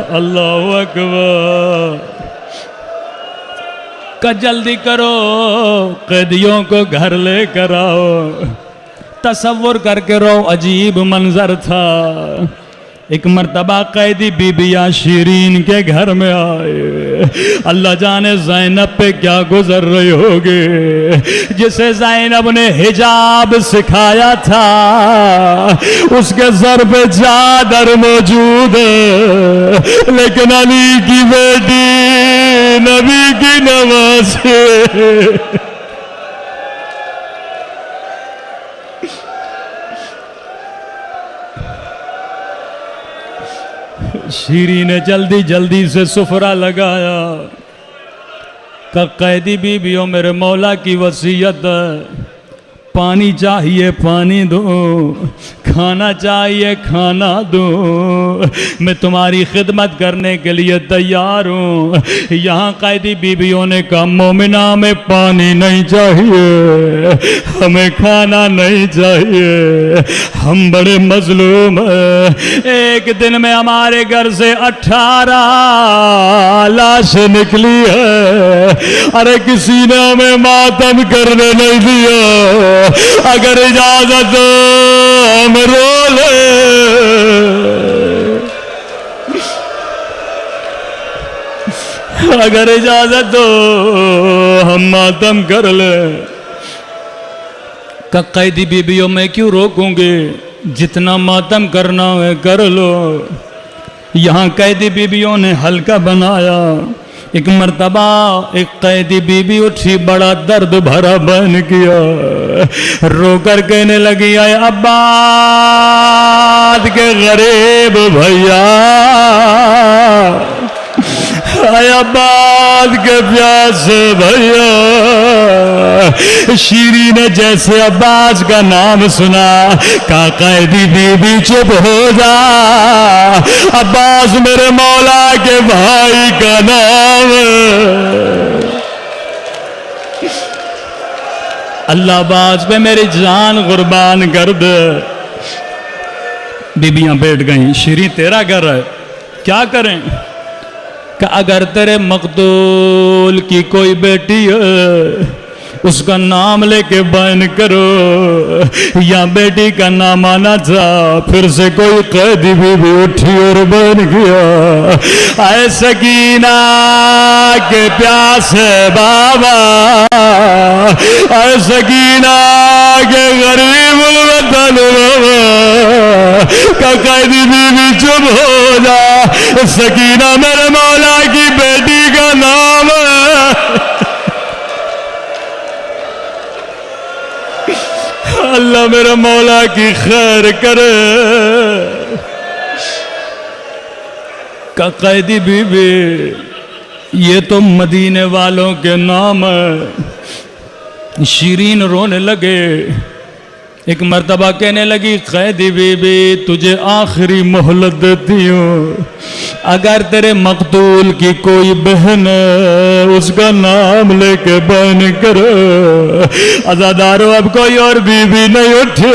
اللہ اکبر۔ کہ جلدی کرو قیدیوں کو گھر لے کر آؤ۔ تصور کر کے رو، عجیب منظر تھا۔ ایک مرتبہ قیدی بیبیاں شیرین کے گھر میں آئے۔ اللہ جانے زینب پہ کیا گزر رہے ہوگے، جسے زینب نے حجاب سکھایا تھا اس کے سر پہ چادر موجود ہے، لیکن علی کی بیٹی نبی کی نوازے شیریں نے جلدی جلدی سے سفرہ لگایا کہ قیدی بیویوں میرے مولا کی وصیت ہے، پانی چاہیے پانی دو، کھانا چاہیے کھانا دو، میں تمہاری خدمت کرنے کے لیے تیار ہوں۔ یہاں قیدی بیویوں نے کہا مومنہ ہمیں پانی نہیں چاہیے، ہمیں کھانا نہیں چاہیے، ہم بڑے مظلوم ہیں۔ ایک دن میں ہمارے گھر سے 18 لاشیں نکلی ہے، ارے کسی نے ہمیں ماتم کرنے نہیں دیا، اگر اجازت ہم رو لیں۔ اگر اجازت دو ہم ماتم کر لیں۔ کہ قیدی بیبیوں میں کیوں روکوں گے، جتنا ماتم کرنا ہے کر لو۔ یہاں قیدی بیبیوں نے حلقہ بنایا۔ ایک مرتبہ ایک قیدی بیوی اٹھی، بڑا درد بھرا بیان کیا، رو کر کہنے لگی اے عباد کے غریب بھیا، اے عباد کے پیاسے بھیا۔ شیریں نے جیسے عباس کا نام سنا کہا قیدی بیوی چپ ہو جا، عباس میرے مولا کے بھائی کا نام ہے۔ اللہ عباس پہ میری جان قربان کر دے۔ بیبیاں بیٹھ گئیں، شیریں تیرا گھر ہے، کیا کریں؟ کہ اگر تیرے مقتول کی کوئی بیٹی ہے اس کا نام لے کے بیان کرو، یا بیٹی کا نام آنا تھا۔ پھر سے کوئی قیدی بھی اٹھی اور بیان کیا اے سکینہ کے پیاسے بابا، اے سکینہ کے غریب الوطن بابا۔ کہ قیدی بھی چپ ہو جا، سکینہ میرے مولا کی بیٹی کا نام ہے۔ اللہ میرا مولا کی خیر کرے۔ کہ قیدی بیوی یہ تو مدینے والوں کے نام ہے۔ شیریں رونے لگے۔ ایک مرتبہ کہنے لگی قیدی بیوی تجھے آخری مہلت دیتی ہوں، اگر تیرے مقتول کی کوئی بہن ہے اس کا نام لے کے بیان کرو۔ عزادارو اب کوئی اور بیوی نہیں اٹھے۔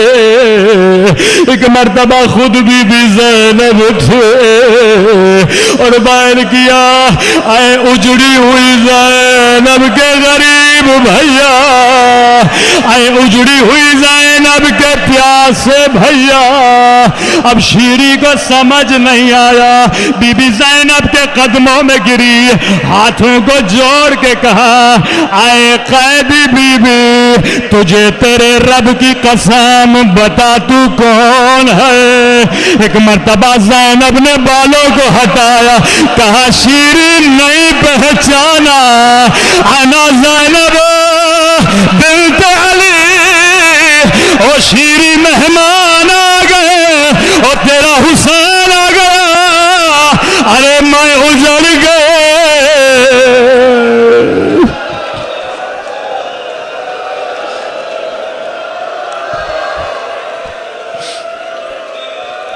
ایک مرتبہ خود بیوی زینب اٹھے اور بیان کیا اے اجڑی ہوئی زینب کے غریب بھیا، اے اجڑی ہوئی زینب کے پیاسے بھیا۔ اب شیریں کو سمجھ نہیں آیا، بی بی زینب کے قدموں میں گری، ہاتھوں کو جوڑ کے کہا اے قیدی بی بی تجھے تیرے رب کی قسم بتا تو کون ہے؟ ایک مرتبہ زینب نے بالوں کو ہٹایا، کہا شیریں نہیں پہچانا، انا زینب بنت علی وہ شیریں مہمان آ گئے، اور تیرا حسین آ گیا، ارے میں اجڑ گئے۔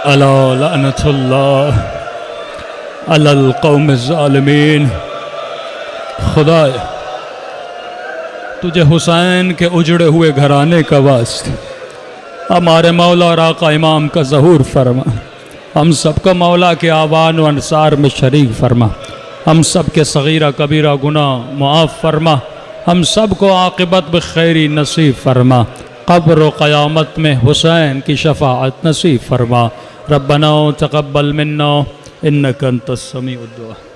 الا لعنت اللہ علی القوم الظالمین۔ خدایا تجھے حسین کے اجڑے ہوئے گھرانے کا واسطہ ہمارے مولا اور آقا امام کا ظہور فرما، ہم سب کو مولا کے آوان و انصار میں شریک فرما، ہم سب کے صغیرہ کبیرہ گناہ معاف فرما، ہم سب کو عاقبت بخیری نصیب فرما، قبر و قیامت میں حسین کی شفاعت نصیب فرما۔ ربنا تقبل منا انک انت السمیع الدعاء۔